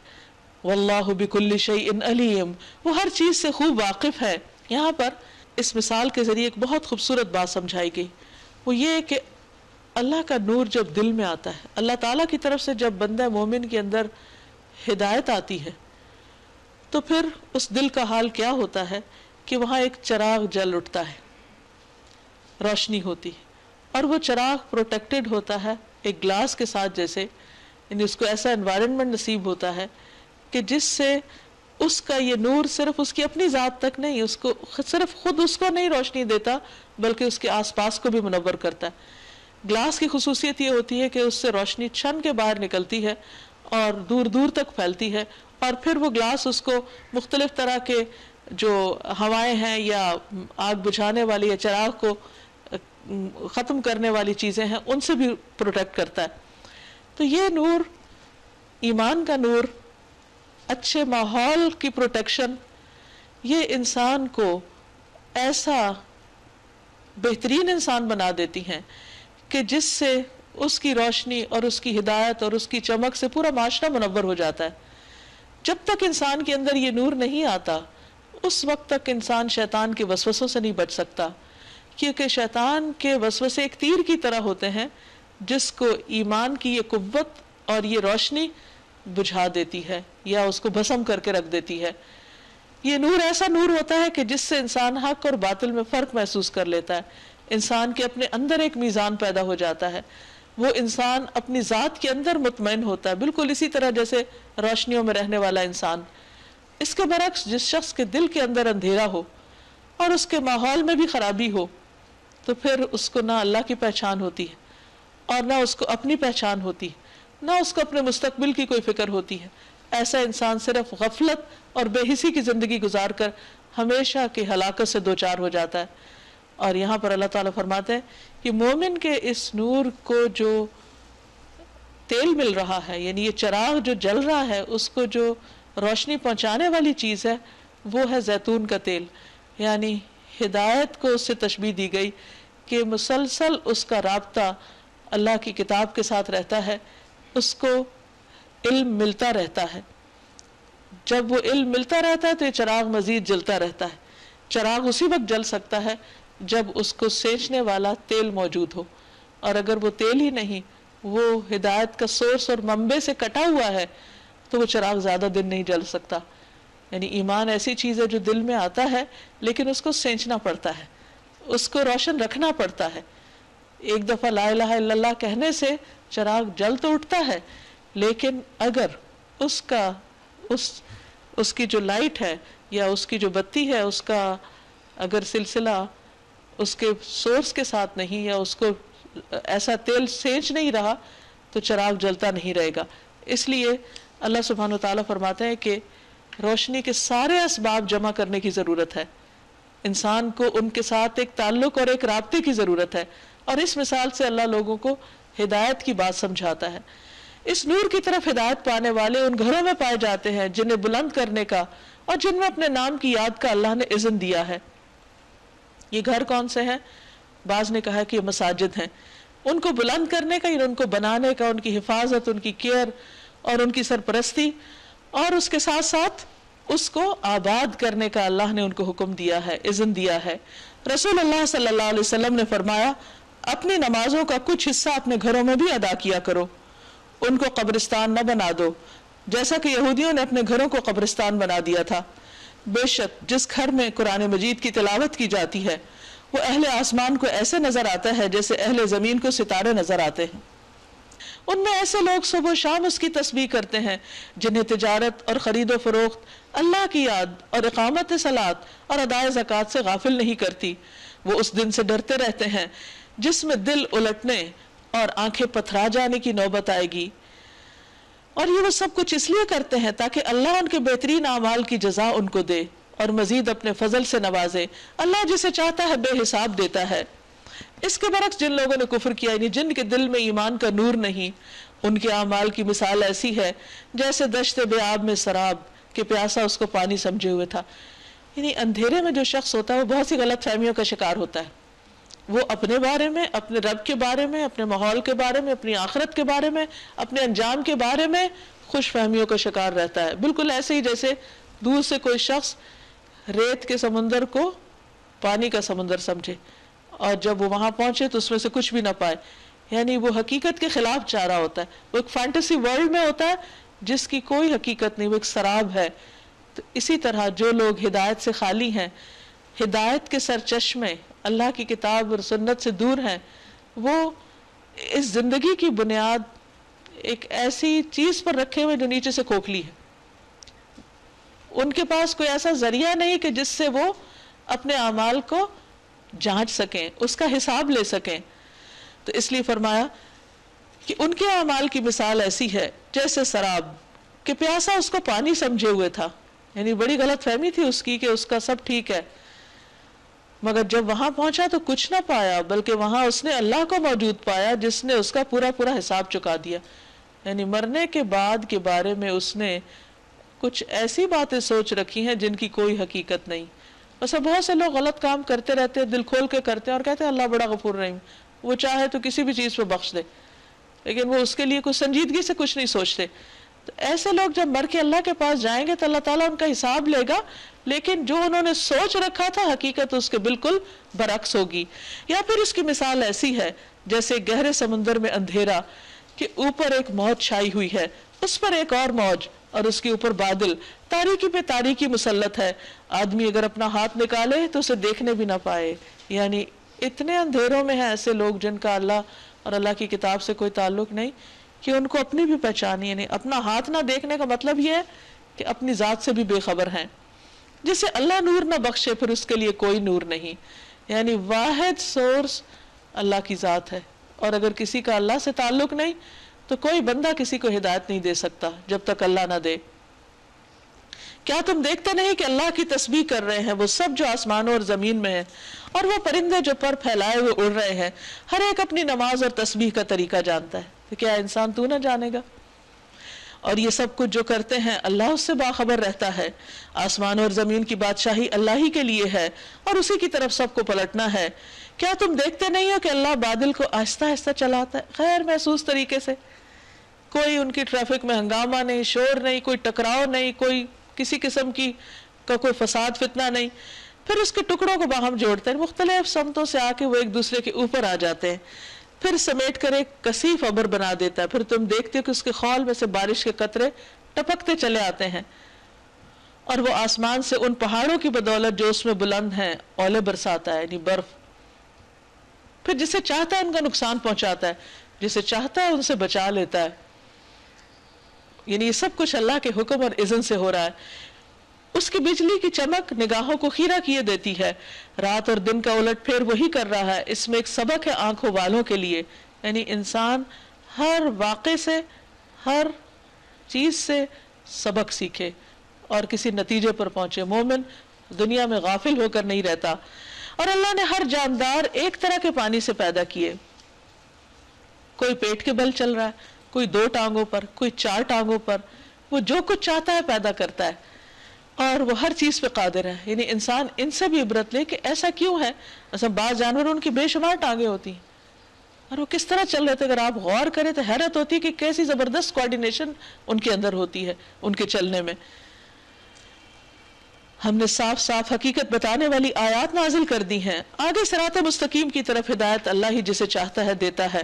واللہ بکل شیء علیم، وہ ہر چیز سے خوب واقف ہے۔ یہاں پر اس مثال کے ذریعے ایک بہت خوبصورت بات سمجھائی گئی، وہ یہ کہ اللہ کا نور جب دل میں آتا ہے، اللہ تعالیٰ کی طرف سے جب بندہ مومن کے اندر ہدایت آتی ہے تو پھر اس دل کا حال کیا ہوتا ہے کہ وہاں ایک چراغ جل اٹھتا ہے، روشنی ہوتی ہے، اور وہ چراغ پروٹیکٹڈ ہوتا ہے ایک گلاس کے ساتھ، جیسے یعنی اس کو ایسا انوائرنمنٹ نصیب ہوتا ہے کہ جس سے اس کا یہ نور صرف اس کی اپنی ذات تک نہیں، اس کو صرف خود اس کو نہیں روشنی دیتا بلکہ اس کے آس پاس کو بھی منور کرتا ہے۔ گلاس کی خصوصیت یہ ہوتی ہے کہ اس سے روشنی چھن کے باہر نکلتی ہے اور دور دور تک پھیلتی ہے، اور پھر وہ گلاس اس کو مختلف طرح کے جو ہوائیں ہیں یا آگ بجھانے والی یا چراغ کو ختم کرنے والی چیزیں ہیں ان سے بھی پروٹیکٹ کرتا ہے۔ تو یہ نور، ایمان کا نور، اچھے ماحول کی پروٹیکشن، یہ انسان کو ایسا بہترین انسان بنا دیتی ہیں کہ جس سے اس کی روشنی اور اس کی ہدایت اور اس کی چمک سے پورا معاشرہ منور ہو جاتا ہے۔ جب تک انسان کے اندر یہ نور نہیں آتا اس وقت تک انسان شیطان کے وسوسوں سے نہیں بچ سکتا، کیونکہ شیطان کے وسوسے ایک تیر کی طرح ہوتے ہیں جس کو ایمان کی یہ قوت اور یہ روشنی بجھا دیتی ہے یا اس کو بھسم کر کے رکھ دیتی ہے۔ یہ نور ایسا نور ہوتا ہے کہ جس سے انسان حق اور باطل میں فرق محسوس کر لیتا ہے، انسان کے اپنے اندر ایک میزان پیدا ہو جاتا ہے، وہ انسان اپنی ذات کے اندر مطمئن ہوتا ہے، بالکل اسی طرح جیسے روشنیوں میں رہنے والا انسان۔ اس کے برعکس جس شخص کے دل کے اندر اندھیرا ہو اور اس کے ماحول میں بھی خرابی ہو تو پھر اس کو نہ اللہ کی پہچان ہوتی ہے اور نہ اس کو اپنی پہچان ہوتی ہے، نہ اس کو اپنے مستقبل کی کوئی فکر ہوتی ہے۔ ایسا انسان صرف غفلت اور بے حسی کی زندگی گزار کر ہمیشہ کی ہلاکت سے دوچار ہو جاتا ہے۔ اور یہاں پر اللہ تعالیٰ فرماتے ہیں کہ مومن کے اس نور کو جو تیل مل رہا ہے، یعنی یہ چراغ جو جل رہا ہے، اس کو جو روشنی پہنچانے والی چیز ہے وہ ہے زیتون کا تیل، یعنی ہدایت کو اس سے تشبیہ دی گئی کہ مسلسل اس کا رابطہ اللہ کی کتاب کے ساتھ رہتا ہے، اس کو علم ملتا رہتا ہے۔ جب وہ علم ملتا رہتا ہے تو یہ چراغ مزید جلتا رہتا ہے۔ چراغ اسی وقت جل سکتا ہے جب اس کو سینچنے والا تیل موجود ہو، اور اگر وہ تیل ہی نہیں، وہ ہدایت کا سورس اور منبع سے کٹا ہوا ہے تو وہ چراغ زیادہ دن نہیں جل سکتا۔ یعنی ایمان ایسی چیز ہے جو دل میں آتا ہے لیکن اس کو سینچنا پڑتا ہے، اس کو روشن رکھنا پڑتا ہے۔ ایک دفعہ لا الہ الا اللہ کہنے سے چراغ جل تو اٹھتا ہے، لیکن اگر اس کی جو لائٹ ہے یا اس کی جو بتی ہے، اس کا اگر سلسلہ اس کے سورس کے ساتھ نہیں، یا اس کو ایسا تیل سینچ نہیں رہا تو چراغ جلتا نہیں رہے گا۔ اس لیے اللہ سبحانہ و تعالیٰ فرماتے ہیں کہ روشنی کے سارے اسباب جمع کرنے کی ضرورت ہے، انسان کو ان کے ساتھ ایک تعلق اور ایک رابطے کی ضرورت ہے، اور اس مثال سے اللہ لوگوں کو ہدایت کی بات سمجھاتا ہے۔ اس نور کی طرف ہدایت پانے والے ان گھروں میں پائے جاتے ہیں جنہیں بلند کرنے کا اور جن میں اپنے نام کی یاد کا اللہ نے اذن دیا ہے۔ یہ گھر کون سے ہیں؟ بعض نے کہا کہ یہ مساجد ہیں۔ ان کو بلند کرنے کا، ان کو بنانے کا، ان کی حفاظت، ان کی کیئر اور ان کی سرپرستی، اور اس کے ساتھ ساتھ اس کو آباد کرنے کا اللہ نے ان کو حکم دیا ہے، اذن دیا ہے۔ رسول اللہ صلی اللہ علیہ وسلم نے فرمایا، اپنی نمازوں کا کچھ حصہ اپنے گھروں میں بھی ادا کیا کرو، ان کو قبرستان نہ بنا دو جیسا کہ یہودیوں نے اپنے گھروں کو قبرستان بنا دیا تھا۔ بے شک جس گھر میں قرآن مجید کی تلاوت کی جاتی ہے وہ اہل آسمان کو ایسے نظر آتا ہے جیسے اہل زمین کو ستارے نظر آتے ہیں۔ ان میں ایسے لوگ صبح و شام اس کی تسبیح کرتے ہیں جنہیں تجارت اور خرید و فروخت اللہ کی یاد اور اقامت صلاۃ اور ادائے زکوٰۃ سے غافل نہیں کرتی۔ وہ اس دن سے ڈرتے رہتے ہیں جس میں دل الٹنے اور آنکھیں پتھرا جانے کی نوبت آئے گی، اور یہ وہ سب کچھ اس لیے کرتے ہیں تاکہ اللہ ان کے بہترین اعمال کی جزا ان کو دے اور مزید اپنے فضل سے نوازے۔ اللہ جسے چاہتا ہے بے حساب دیتا ہے۔ اس کے برعکس جن لوگوں نے کفر کیا، یعنی جن کے دل میں ایمان کا نور نہیں، ان کے اعمال کی مثال ایسی ہے جیسے دشت بے آب میں سراب کہ پیاسا اس کو پانی سمجھے ہوئے تھا۔ یعنی اندھیرے میں جو شخص ہوتا ہے وہ بہت سی غلط فہمیوں کا شکار ہوتا ہے۔ وہ اپنے بارے میں، اپنے رب کے بارے میں، اپنے ماحول کے بارے میں، اپنی آخرت کے بارے میں، اپنے انجام کے بارے میں خوش فہمیوں کا شکار رہتا ہے، بالکل ایسے ہی جیسے دور سے کوئی شخص ریت کے سمندر کو پانی کا سمندر سمجھے اور جب وہ وہاں پہنچے تو اس میں سے کچھ بھی نہ پائے، یعنی وہ حقیقت کے خلاف جا رہا ہوتا ہے، وہ ایک فینٹیسی ورلڈ میں ہوتا ہے جس کی کوئی حقیقت نہیں، وہ ایک سراب ہے۔ تو اسی طرح جو لوگ ہدایت سے خالی ہیں، ہدایت کے سرچشمے اللہ کی کتاب اور سنت سے دور ہیں، وہ اس زندگی کی بنیاد ایک ایسی چیز پر رکھے ہوئے جو نیچے سے کھوکھلی ہے، ان کے پاس کوئی ایسا ذریعہ نہیں کہ جس سے وہ اپنے اعمال کو جانچ سکیں، اس کا حساب لے سکیں۔ تو اس لیے فرمایا کہ ان کے اعمال کی مثال ایسی ہے جیسے سراب کہ پیاسا اس کو پانی سمجھے ہوئے تھا، یعنی بڑی غلط فہمی تھی اس کی کہ اس کا سب ٹھیک ہے، مگر جب وہاں پہنچا تو کچھ نہ پایا، بلکہ وہاں اس نے اللہ کو موجود پایا جس نے اس کا پورا پورا حساب چکا دیا۔ یعنی مرنے کے بعد کے بارے میں اس نے کچھ ایسی باتیں سوچ رکھی ہیں جن کی کوئی حقیقت نہیں۔ بس بہت سے لوگ غلط کام کرتے رہتے ہیں، دل کھول کے کرتے ہیں اور کہتے ہیں اللہ بڑا غفور رحیم، وہ چاہے تو کسی بھی چیز پہ بخش دے، لیکن وہ اس کے لیے کچھ سنجیدگی سے کچھ نہیں سوچتے۔ تو ایسے لوگ جب مر کے اللہ کے پاس جائیں گے تو اللہ تعالیٰ ان کا حساب لے گا، لیکن جو انہوں نے سوچ رکھا تھا حقیقت اس کے بالکل برعکس ہوگی۔ یا پھر اس کی مثال ایسی ہے جیسے گہرے سمندر میں اندھیرا کہ اوپر ایک موج چھائی ہوئی ہے، اس پر ایک اور موج اور اس کے اوپر بادل، تاریکی پہ تاریکی مسلط ہے، آدمی اگر اپنا ہاتھ نکالے تو اسے دیکھنے بھی نہ پائے۔ یعنی اتنے اندھیروں میں ہیں ایسے لوگ جن کا اللہ اور اللہ کی کتاب سے کوئی تعلق نہیں کہ ان کو اپنی بھی پہچان ہی نہیں۔ اپنا ہاتھ نہ دیکھنے کا مطلب یہ ہے کہ اپنی ذات سے بھی بے خبر ہیں۔ جسے اللہ نور نہ بخشے پھر اس کے لیے کوئی نور نہیں، یعنی واحد سورس اللہ کی ذات ہے، اور اگر کسی کا اللہ سے تعلق نہیں تو کوئی بندہ کسی کو ہدایت نہیں دے سکتا جب تک اللہ نہ دے۔ کیا تم دیکھتے نہیں کہ اللہ کی تسبیح کر رہے ہیں وہ سب جو آسمانوں اور زمین میں ہیں، اور وہ پرندے جو پر پھیلائے ہوئے اڑ رہے ہیں، ہر ایک اپنی نماز اور تسبیح کا طریقہ جانتا ہے، تو کیا انسان تو نہ جانے گا؟ اور یہ سب کچھ جو کرتے ہیں اللہ اس سے باخبر رہتا ہے۔ آسمان اور زمین کی بادشاہی اللہ ہی کے لیے ہے اور اسی کی طرف سب کو پلٹنا ہے۔ کیا تم دیکھتے نہیں ہو کہ اللہ بادل کو آہستہ آہستہ چلاتا ہے، غیر محسوس طریقے سے، کوئی ان کی ٹریفک میں ہنگامہ نہیں، شور نہیں، کوئی ٹکراؤ نہیں، کوئی کسی قسم کی کا کوئی فساد فتنہ نہیں، پھر اس کے ٹکڑوں کو باہم جوڑتے ہیں، مختلف سمتوں سے آ کے وہ ایک دوسرے کے اوپر آ جاتے ہیں، پھر سمیٹ کر ایک کثیف ابر بنا دیتا ہے، پھر تم دیکھتے ہو کہ اس کے خول میں سے بارش کے قطرے ٹپکتے چلے آتے ہیں، اور وہ آسمان سے ان پہاڑوں کی بدولت جو اس میں بلند ہیں اولے برساتا ہے، یعنی برف، پھر جسے چاہتا ہے ان کا نقصان پہنچاتا ہے، جسے چاہتا ہے ان سے بچا لیتا ہے۔ یعنی یہ سب کچھ اللہ کے حکم اور اذن سے ہو رہا ہے۔ اس کی بجلی کی چمک نگاہوں کو خیرہ کیے دیتی ہے، رات اور دن کا الٹ پھیر وہی کر رہا ہے، اس میں ایک سبق ہے آنکھوں والوں کے لیے، یعنی انسان ہر واقعے سے، ہر چیز سے سبق سیکھے اور کسی نتیجے پر پہنچے۔ مومن دنیا میں غافل ہو کر نہیں رہتا۔ اور اللہ نے ہر جاندار ایک طرح کے پانی سے پیدا کیے، کوئی پیٹ کے بل چل رہا ہے، کوئی 2 ٹانگوں پر، کوئی 4 ٹانگوں پر، وہ جو کچھ چاہتا ہے پیدا کرتا ہے اور وہ ہر چیز پہ قادر ہے۔ یعنی انسان ان سے بھی عبرت لے کہ ایسا کیوں ہے، مثلا بعض جانور ان کی بے شمار ٹانگیں ہوتی ہیں اور وہ کس طرح چل رہے تھے، اگر آپ غور کریں تو حیرت ہوتی ہے کہ کیسی زبردست کوارڈینیشن ان کے اندر ہوتی ہے ان کے چلنے میں۔ ہم نے صاف صاف حقیقت بتانے والی آیات نازل کر دی ہیں، آگے صراط مستقیم کی طرف ہدایت اللہ ہی جسے چاہتا ہے دیتا ہے۔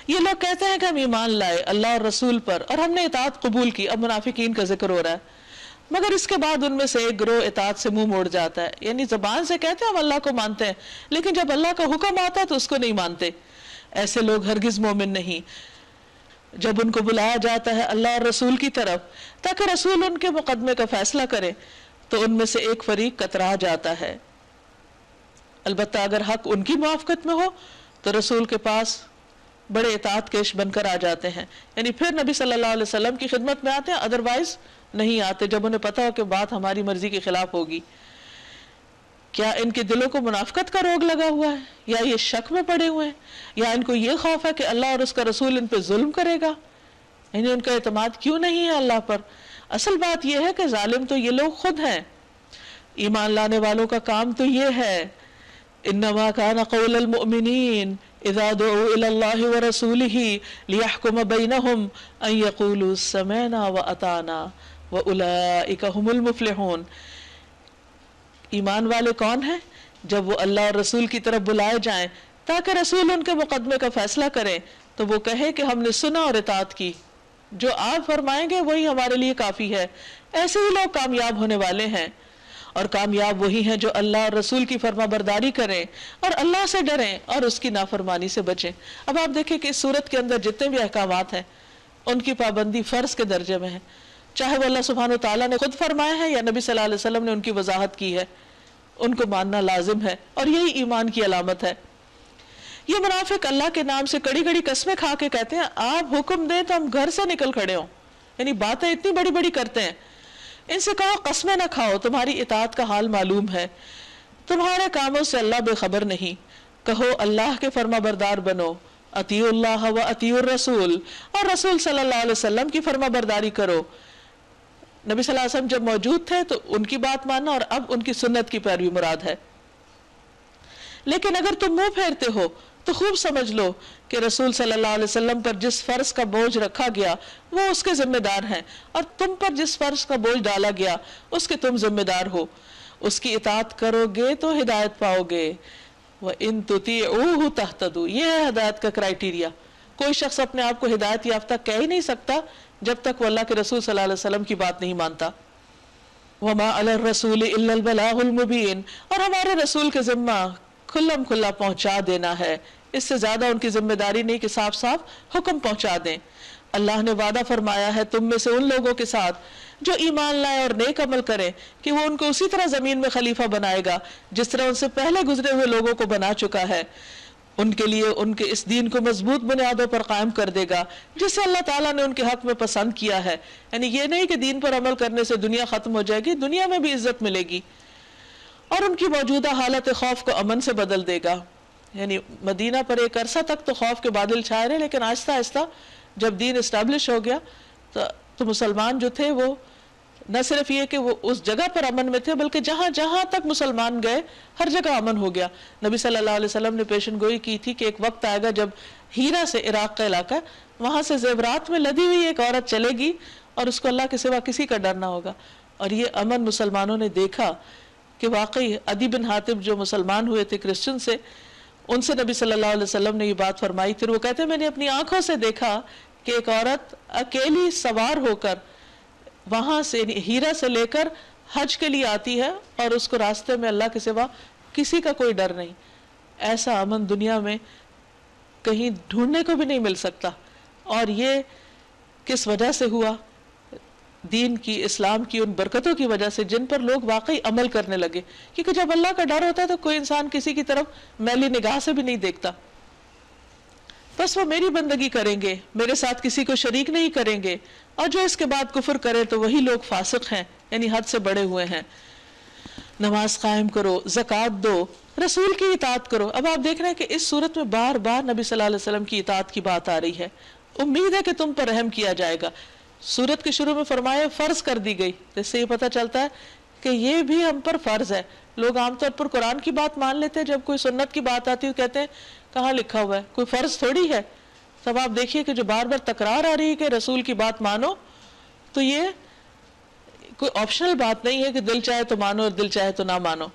یہ لوگ کہتے ہیں کہ ہم ایمان لائے اللہ اور رسول پر اور ہم نے اطاعت قبول کی، اب منافقین کا ذکر ہو رہا ہے، مگر اس کے بعد ان میں سے ایک گروہ اطاعت سے منہ موڑ جاتا ہے، یعنی زبان سے کہتے ہیں ہم اللہ کو مانتے ہیں لیکن جب اللہ کا حکم آتا ہے تو اس کو نہیں مانتے۔ ایسے لوگ ہرگز مومن نہیں۔ جب ان کو بلایا جاتا ہے اللہ اور رسول کی طرف تاکہ رسول ان کے مقدمے کا فیصلہ کرے تو ان میں سے ایک فریق کترا جاتا ہے، البتہ اگر حق ان کی موافقت میں ہو تو رسول کے پاس بڑے اطاعت کیش بن کر آ جاتے ہیں، یعنی پھر نبی صلی اللہ علیہ وسلم کی خدمت میں آتے ہیں، ادروائز نہیں آتے جب انہیں پتا ہو کہ بات ہماری مرضی کے خلاف ہوگی۔ کیا ان کے دلوں کو منافقت کا روگ لگا ہوا ہے یا یہ شک میں پڑے ہوئے ہیں یا ان کو یہ خوف ہے کہ اللہ اور اس کا رسول ان پہ ظلم کرے گا، یعنی ان کا اعتماد کیوں نہیں ہے اللہ پر؟ اصل بات یہ ہے کہ ظالم تو یہ لوگ خود ہیں۔ ایمان لانے والوں کا کام تو یہ ہے انما کان قول المؤمنین اذا دعوا الى اللہ ورسولہ لیحکم بینہم ان یقولوا سمعنا واطعنا واولئک هم المفلحون. ایمان والے کون ہیں؟ جب وہ اللہ اور رسول کی طرف بلائے جائیں تاکہ رسول ان کے مقدمے کا فیصلہ کریں تو وہ کہے کہ ہم نے سنا اور اطاعت کی، جو آپ فرمائیں گے وہی ہمارے لیے کافی ہے. ایسے ہی لوگ کامیاب ہونے والے ہیں، اور کامیاب وہی ہیں جو اللہ اور رسول کی فرما برداری کریں اور اللہ سے ڈریں اور اس کی نافرمانی سے بچیں. اب آپ دیکھیں کہ اس صورت کے اندر جتنے بھی احکامات ہیں ان کی پابندی فرض کے درجے میں ہے، چاہے وہ اللہ سبحانہ وتعالیٰ نے خود فرمائے ہیں یا نبی صلی اللہ علیہ وسلم نے ان کی وضاحت کی ہے، ان کو ماننا لازم ہے، اور یہی ایمان کی علامت ہے. یہ منافق اللہ کے نام سے کڑی کڑی قسمیں کھا کے کہتے ہیں آپ حکم دیں تو ہم گھر سے نکل کھڑے ہوں، یعنی باتیں اتنی بڑی بڑی کرتے ہیں. ان سے کہو قسمیں نہ کھاؤ، تمہاری اطاعت کا حال معلوم ہے، تمہارے کاموں سے اللہ بے خبر نہیں. کہو اللہ کے فرما بردار بنو، اطیعوا اللہ و اطیعوا الرسول، اور رسول صلی اللہ علیہ وسلم کی فرما برداری کرو. نبی صلی اللہ علیہ وسلم جب موجود تھے تو ان کی بات ماننا، اور اب ان کی سنت کی پیروی مراد ہے. لیکن اگر تم منہ پھیرتے ہو تو خوب سمجھ لو کہ رسول صلی اللہ علیہ وسلم پر جس فرض کا بوجھ رکھا گیا وہ اس کے ذمہ دار ہیں، اور تم پر جس فرض کا بوجھ ڈالا گیا اس کے تم ذمہ دار ہو. اس کی اطاعت کرو گے تو ہدایت پاؤ گے. وَإِن تُطِيعُوهُ تَهْتَدُوا، یہ ہے ہدایت کا کرائیٹیریا. کوئی شخص اپنے آپ کو ہدایت یافتہ کہہ ہی نہیں سکتا جب تک وہ اللہ کے رسول صلی اللہ علیہ وسلم کی بات نہیں مانتا. وَمَا عَلَى الرَّسُولِ إِلَّا الْبَلَاغُ الْمُبِينُ، اور ہمارے رسول کے ذمہ کھلم کھلا پہنچا دینا ہے، اس سے زیادہ ان کی ذمہ داری نہیں کہ صاف صاف حکم پہنچا دیں. اللہ نے وعدہ فرمایا ہے تم میں سے ان لوگوں کے ساتھ جو ایمان لائے اور نیک عمل کریں کہ وہ ان کو اسی طرح زمین میں خلیفہ بنائے گا جس طرح ان سے پہلے گزرے ہوئے لوگوں کو بنا چکا ہے. ان کے لیے ان کے اس دین کو مضبوط بنیادوں پر قائم کر دے گا جسے اللہ تعالیٰ نے ان کے حق میں پسند کیا ہے. یعنی یہ نہیں کہ دین پر عمل کرنے سے دنیا ختم ہو جائے گی، دنیا میں بھی عزت ملے گی، اور ان کی موجودہ حالت خوف کو امن سے بدل دے گا. یعنی مدینہ پر ایک عرصہ تک تو خوف کے بادل چھائے رہے، لیکن آہستہ آہستہ جب دین اسٹیبلش ہو گیا تو مسلمان جو تھے وہ نہ صرف یہ کہ وہ اس جگہ پر امن میں تھے بلکہ جہاں جہاں تک مسلمان گئے ہر جگہ امن ہو گیا. نبی صلی اللہ علیہ وسلم نے پیشن گوئی کی تھی کہ ایک وقت آئے گا جب ہیرا سے، عراق کا علاقہ، وہاں سے زیورات میں لدی ہوئی ایک عورت چلے گی اور اس کو اللہ کے سوا کسی کا ڈر نہ ہوگا. اور یہ امن مسلمانوں نے دیکھا کہ واقعی عدی بن حاتم جو مسلمان ہوئے تھے کرسچن سے، ان سے نبی صلی اللہ علیہ وسلم نے یہ بات فرمائی. پھر وہ کہتے ہیں میں نے اپنی آنکھوں سے دیکھا کہ ایک عورت اکیلی سوار ہو کر وہاں سے ہیرا سے لے کر حج کے لیے آتی ہے اور اس کو راستے میں اللہ کے سوا کسی کا کوئی ڈر نہیں. ایسا امن دنیا میں کہیں ڈھونڈنے کو بھی نہیں مل سکتا. اور یہ کس وجہ سے ہوا؟ دین کی، اسلام کی ان برکتوں کی وجہ سے جن پر لوگ واقعی عمل کرنے لگے. کیونکہ جب اللہ کا ڈر ہوتا ہے تو کوئی انسان کسی کی طرف میلی نگاہ سے بھی نہیں دیکھتا. بس وہ میری بندگی کریں گے، میرے ساتھ کسی کو شریک نہیں کریں گے، اور جو اس کے بعد کفر کرے تو وہی لوگ فاسق ہیں، یعنی حد سے بڑے ہوئے ہیں. نماز قائم کرو، زکوٰۃ دو، رسول کی اطاعت کرو. اب آپ دیکھ رہے ہیں کہ اس صورت میں بار بار نبی صلی اللہ علیہ وسلم کی اطاعت کی بات آ رہی ہے. امید ہے کہ تم پر رحم کیا جائے گا. سورت کے شروع میں فرمایا فرض کر دی گئی، جس سے یہ پتہ چلتا ہے کہ یہ بھی ہم پر فرض ہے. لوگ عام طور پر قرآن کی بات مان لیتے ہیں، جب کوئی سنت کی بات آتی ہے کہتے ہیں کہاں لکھا ہوا ہے، کوئی فرض تھوڑی ہے. تب آپ دیکھیے کہ جو بار بار تکرار آ رہی ہے کہ رسول کی بات مانو، تو یہ کوئی آپشنل بات نہیں ہے کہ دل چاہے تو مانو اور دل چاہے تو نہ مانو،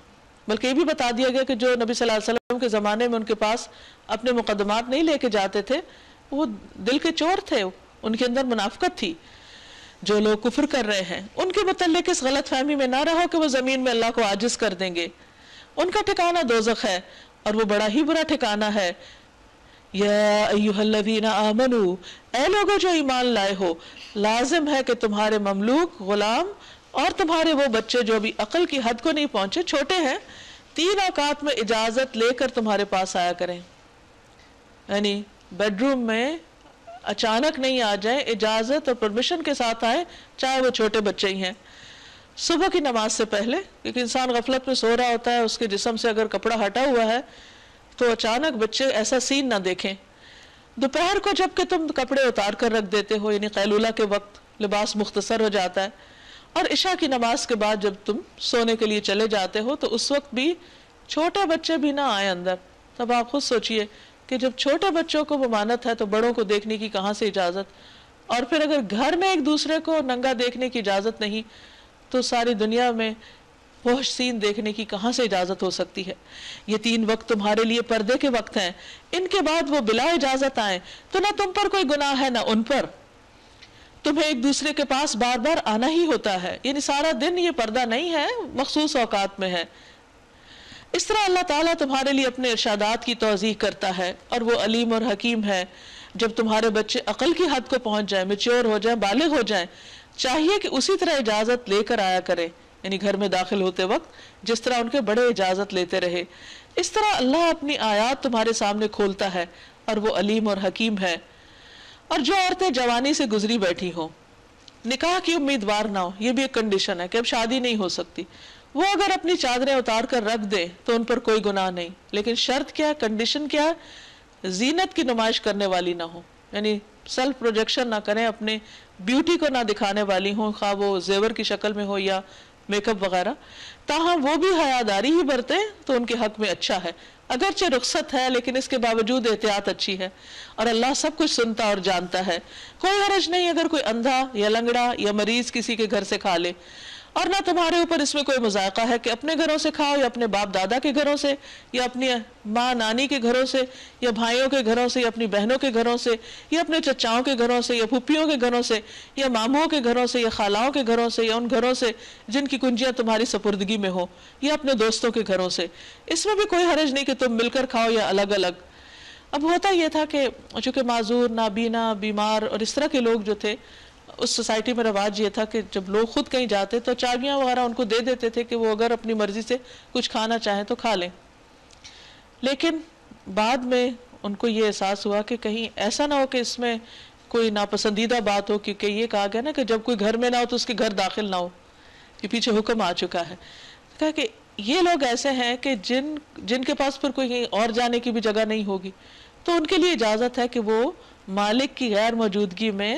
بلکہ یہ بھی بتا دیا گیا کہ جو نبی صلی اللہ علیہ وسلم کے زمانے میں ان کے پاس اپنے مقدمات نہیں لے کے جاتے تھے وہ دل کے چور تھے، ان کے اندر منافقت تھی. جو لوگ کفر کر رہے ہیں ان کے متعلق اس غلط فہمی میں نہ رہو کہ وہ زمین میں اللہ کو عاجز کر دیں گے. ان کا ٹھکانہ دوزخ ہے اور وہ بڑا ہی برا ٹھکانہ ہے. یا ایھا الذین آمنوا، اے لوگوں جو ایمان لائے ہو، لازم ہے کہ تمہارے مملوک، غلام اور تمہارے وہ بچے جو ابھی عقل کی حد کو نہیں پہنچے، چھوٹے ہیں، 3 اوقات میں اجازت لے کر تمہارے پاس آیا کریں. یعنی بیڈ روم میں اچانک نہیں آ جائیں، اجازت اور پرمیشن کے ساتھ آئیں، چاہے وہ چھوٹے بچے ہی ہیں. صبح کی نماز سے پہلے، کیونکہ انسان غفلت میں سو رہا ہوتا ہے، اس کے جسم سے اگر کپڑا ہٹا ہوا ہے تو اچانک بچے ایسا سین نہ دیکھیں. دوپہر کو جب کہ تم کپڑے اتار کر رکھ دیتے ہو، یعنی قیلولہ کے وقت لباس مختصر ہو جاتا ہے، اور عشاء کی نماز کے بعد جب تم سونے کے لیے چلے جاتے ہو تو اس وقت بھی چھوٹے بچے بھی نہ آئے اندر. تب آپ خود سوچئے کہ جب چھوٹے بچوں کو ممانعت ہے تو بڑوں کو دیکھنے کی کہاں سے اجازت, اور پھر اگر گھر میں ایک دوسرے کو ننگا دیکھنے کی اجازت نہیں تو ساری دنیا میں فحش سین دیکھنے کی کہاں سے اجازت ہو سکتی ہے. یہ 3 وقت تمہارے لیے پردے کے وقت ہیں, ان کے بعد وہ بلا اجازت آئیں تو نہ تم پر کوئی گناہ ہے نہ ان پر. تمہیں ایک دوسرے کے پاس بار بار آنا ہی ہوتا ہے, یعنی سارا دن یہ پردہ نہیں ہے, مخصوص اوقات میں ہے. اس طرح اللہ تعالیٰ تمہارے لیے اپنے ارشادات کی توضیح کرتا ہے, اور وہ علیم اور حکیم ہے. جب تمہارے بچے عقل کی حد کو پہنچ جائیں, میچور ہو جائیں, بالغ ہو جائیں, چاہیے کہ اسی طرح اجازت لے کر آیا کریں, یعنی گھر میں داخل ہوتے وقت جس طرح ان کے بڑے اجازت لیتے رہے. اس طرح اللہ اپنی آیات تمہارے سامنے کھولتا ہے, اور وہ علیم اور حکیم ہے. اور جو عورتیں جوانی سے گزری بیٹھی ہوں, نکاح کی امیدوار نہ ہو, یہ بھی ایک کنڈیشن ہے کہ اب شادی نہیں ہو سکتی, وہ اگر اپنی چادریں اتار کر رکھ دے تو ان پر کوئی گناہ نہیں. لیکن شرط کیا, کنڈیشن کیا, زینت کی نمائش کرنے والی نہ ہو, یعنی سیلف پروجیکشن نہ کریں, اپنے بیوٹی کو نہ دکھانے والی ہوں, خواہ وہ زیور کی شکل میں ہو یا میک اپ وغیرہ. تاہم وہ بھی حیاداری ہی برتے تو ان کے حق میں اچھا ہے. اگرچہ رخصت ہے لیکن اس کے باوجود احتیاط اچھی ہے, اور اللہ سب کچھ سنتا اور جانتا ہے. کوئی حرج نہیں اگر کوئی اندھا یا لنگڑا یا مریض کسی کے گھر سے کھا لے, اور نہ تمہارے اوپر اس میں کوئی مذائقہ ہے کہ اپنے گھروں سے کھاؤ یا اپنے باپ دادا کے گھروں سے یا اپنی ماں نانی کے گھروں سے یا بھائیوں کے گھروں سے یا اپنی بہنوں کے گھروں سے یا اپنے چچاؤں کے گھروں سے یا پھوپھیوں کے گھروں سے یا ماموں کے گھروں سے یا خالاؤں کے گھروں سے یا ان گھروں سے جن کی کنجیاں تمہاری سپردگی میں ہو, یا اپنے دوستوں کے گھروں سے. اس میں بھی کوئی حرج نہیں کہ تم مل کر کھاؤ یا الگ الگ. اب ہوتا یہ تھا کہ چونکہ معذور, نابینا, بیمار اور اس طرح کے لوگ جو تھے, اس سوسائٹی میں رواج یہ تھا کہ جب لوگ خود کہیں جاتے تو چابیاں وغیرہ ان کو دے دیتے تھے کہ وہ اگر اپنی مرضی سے کچھ کھانا چاہیں تو کھا لیں. لیکن بعد میں ان کو یہ احساس ہوا کہ کہیں ایسا نہ ہو کہ اس میں کوئی ناپسندیدہ بات ہو, کیونکہ یہ کہا گیا نا کہ جب کوئی گھر میں نہ ہو تو اس کے گھر داخل نہ ہو, یہ پیچھے حکم آ چکا ہے. کہا کہ یہ لوگ ایسے ہیں کہ جن کے پاس پھر کوئی اور جانے کی بھی جگہ نہیں ہوگی, تو ان کے لیے اجازت ہے کہ وہ مالک کی غیر موجودگی میں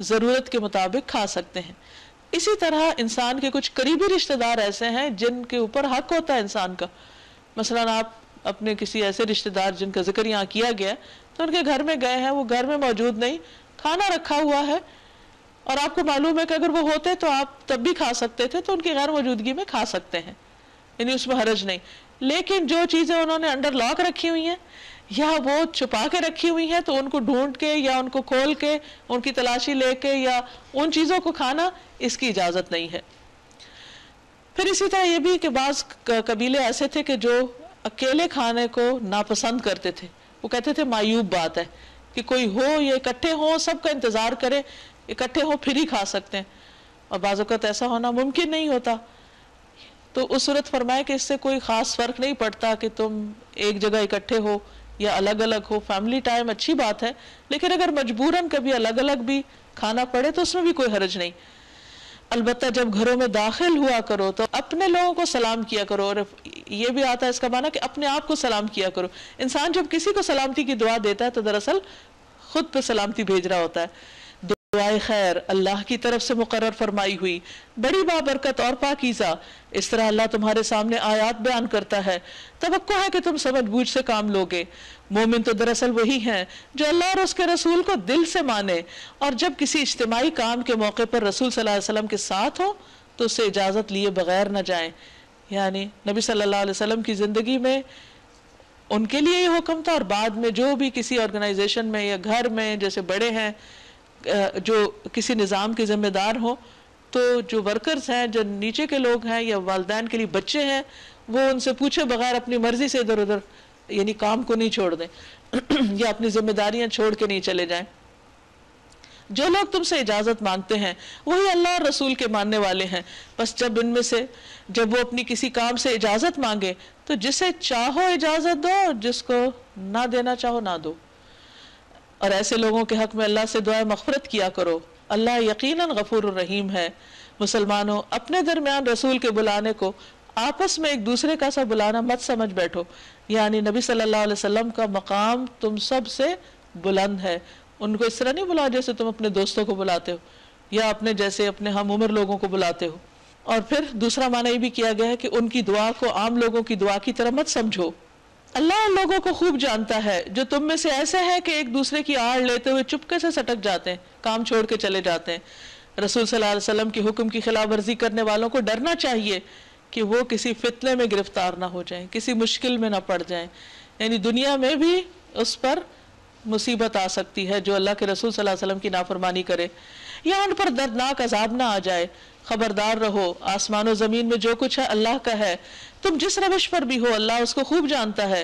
ضرورت کے مطابق کھا سکتے ہیں. اسی طرح انسان کے کچھ قریبی رشتہ دار ایسے ہیں جن کے اوپر حق ہوتا ہے انسان کا. مثلا آپ اپنے کسی ایسے رشتہ دار جن کا ذکر یہاں کیا گیا تو ان کے گھر میں گئے ہیں, وہ گھر میں موجود نہیں, کھانا رکھا ہوا ہے, اور آپ کو معلوم ہے کہ اگر وہ ہوتے تو آپ تب بھی کھا سکتے تھے, تو ان کی غیر موجودگی میں کھا سکتے ہیں, یعنی اس میں حرج نہیں. لیکن جو چیزیں انہوں نے انڈر لاک رکھی ہوئی ہیں یا وہ چھپا کے رکھی ہوئی ہیں, تو ان کو ڈھونڈ کے یا ان کو کھول کے ان کی تلاشی لے کے یا ان چیزوں کو کھانا, اس کی اجازت نہیں ہے. پھر اسی طرح یہ بھی کہ بعض قبیلے ایسے تھے کہ جو اکیلے کھانے کو ناپسند کرتے تھے. وہ کہتے تھے معیوب بات ہے کہ کوئی ہو یا اکٹھے ہوں, سب کا انتظار کرے, اکٹھے ہوں پھر ہی کھا سکتے ہیں, اور بعض اوقات ایسا ہونا ممکن نہیں ہوتا. تو اس صورت فرمائے کہ اس سے کوئی خاص فرق نہیں پڑتا کہ تم ایک جگہ اکٹھے ہو یا الگ الگ ہو. فیملی ٹائم اچھی بات ہے, لیکن اگر مجبوراً کبھی الگ الگ بھی کھانا پڑے تو اس میں بھی کوئی حرج نہیں. البتہ جب گھروں میں داخل ہوا کرو تو اپنے لوگوں کو سلام کیا کرو, اور یہ بھی آتا ہے اس کا معنی کہ اپنے آپ کو سلام کیا کرو. انسان جب کسی کو سلامتی کی دعا دیتا ہے تو دراصل خود پہ سلامتی بھیج رہا ہوتا ہے. دعائے خیر اللہ کی طرف سے مقرر فرمائی ہوئی, بڑی بابرکت اور پاکیزہ. اس طرح اللہ تمہارے سامنے آیات بیان کرتا ہے, توقع ہے کہ تم سمجھ بوجھ سے کام لوگے. مومن تو دراصل وہی ہیں جو اللہ اور اس کے رسول کو دل سے مانے, اور جب کسی اجتماعی کام کے موقع پر رسول صلی اللہ علیہ وسلم کے ساتھ ہو تو اس سے اجازت لیے بغیر نہ جائیں. یعنی نبی صلی اللہ علیہ وسلم کی زندگی میں ان کے لیے یہ حکم تھا, اور بعد میں جو بھی کسی آرگنائزیشن میں یا گھر میں جیسے بڑے ہیں جو کسی نظام کے ذمہ دار ہوں, تو جو ورکرز ہیں, جو نیچے کے لوگ ہیں یا والدین کے لیے بچے ہیں, وہ ان سے پوچھے بغیر اپنی مرضی سے ادھر ادھر یعنی کام کو نہیں چھوڑ دیں یا اپنی ذمہ داریاں چھوڑ کے نہیں چلے جائیں. جو لوگ تم سے اجازت مانگتے ہیں وہی اللہ اور رسول کے ماننے والے ہیں. بس جب ان میں سے جب وہ اپنی کسی کام سے اجازت مانگے تو جسے چاہو اجازت دو, جس کو نہ دینا چاہو نہ دو. اور ایسے لوگوں کے حق میں اللہ سے دعائے مغفرت کیا کرو, اللہ یقیناً غفور الرحیم ہے. مسلمانوں اپنے درمیان رسول کے بلانے کو آپس میں ایک دوسرے کا سا بلانا مت سمجھ بیٹھو, یعنی نبی صلی اللہ علیہ وسلم کا مقام تم سب سے بلند ہے. ان کو اس طرح نہیں بلاؤ جیسے تم اپنے دوستوں کو بلاتے ہو یا اپنے جیسے اپنے ہم عمر لوگوں کو بلاتے ہو. اور پھر دوسرا معنی یہ بھی کیا گیا ہے کہ ان کی دعا کو عام لوگوں کی دعا کی طرح مت سمجھو. اللہ ان لوگوں کو خوب جانتا ہے جو تم میں سے ایسے ہیں کہ ایک دوسرے کی آڑ لیتے ہوئے چپکے سے سٹک جاتے ہیں, کام چھوڑ کے چلے جاتے ہیں. رسول صلی اللہ علیہ وسلم کے حکم کی خلاف ورزی کرنے والوں کو ڈرنا چاہیے کہ وہ کسی فتنے میں گرفتار نہ ہو جائیں, کسی مشکل میں نہ پڑ جائیں. یعنی دنیا میں بھی اس پر مصیبت آ سکتی ہے جو اللہ کے رسول صلی اللہ علیہ وسلم کی نافرمانی کرے, یا ان پر دردناک عذاب نہ آ جائے. خبردار رہو, آسمان و زمین میں جو کچھ ہے اللہ کا ہے, تم جس روش پر بھی ہو اللہ اس کو خوب جانتا ہے.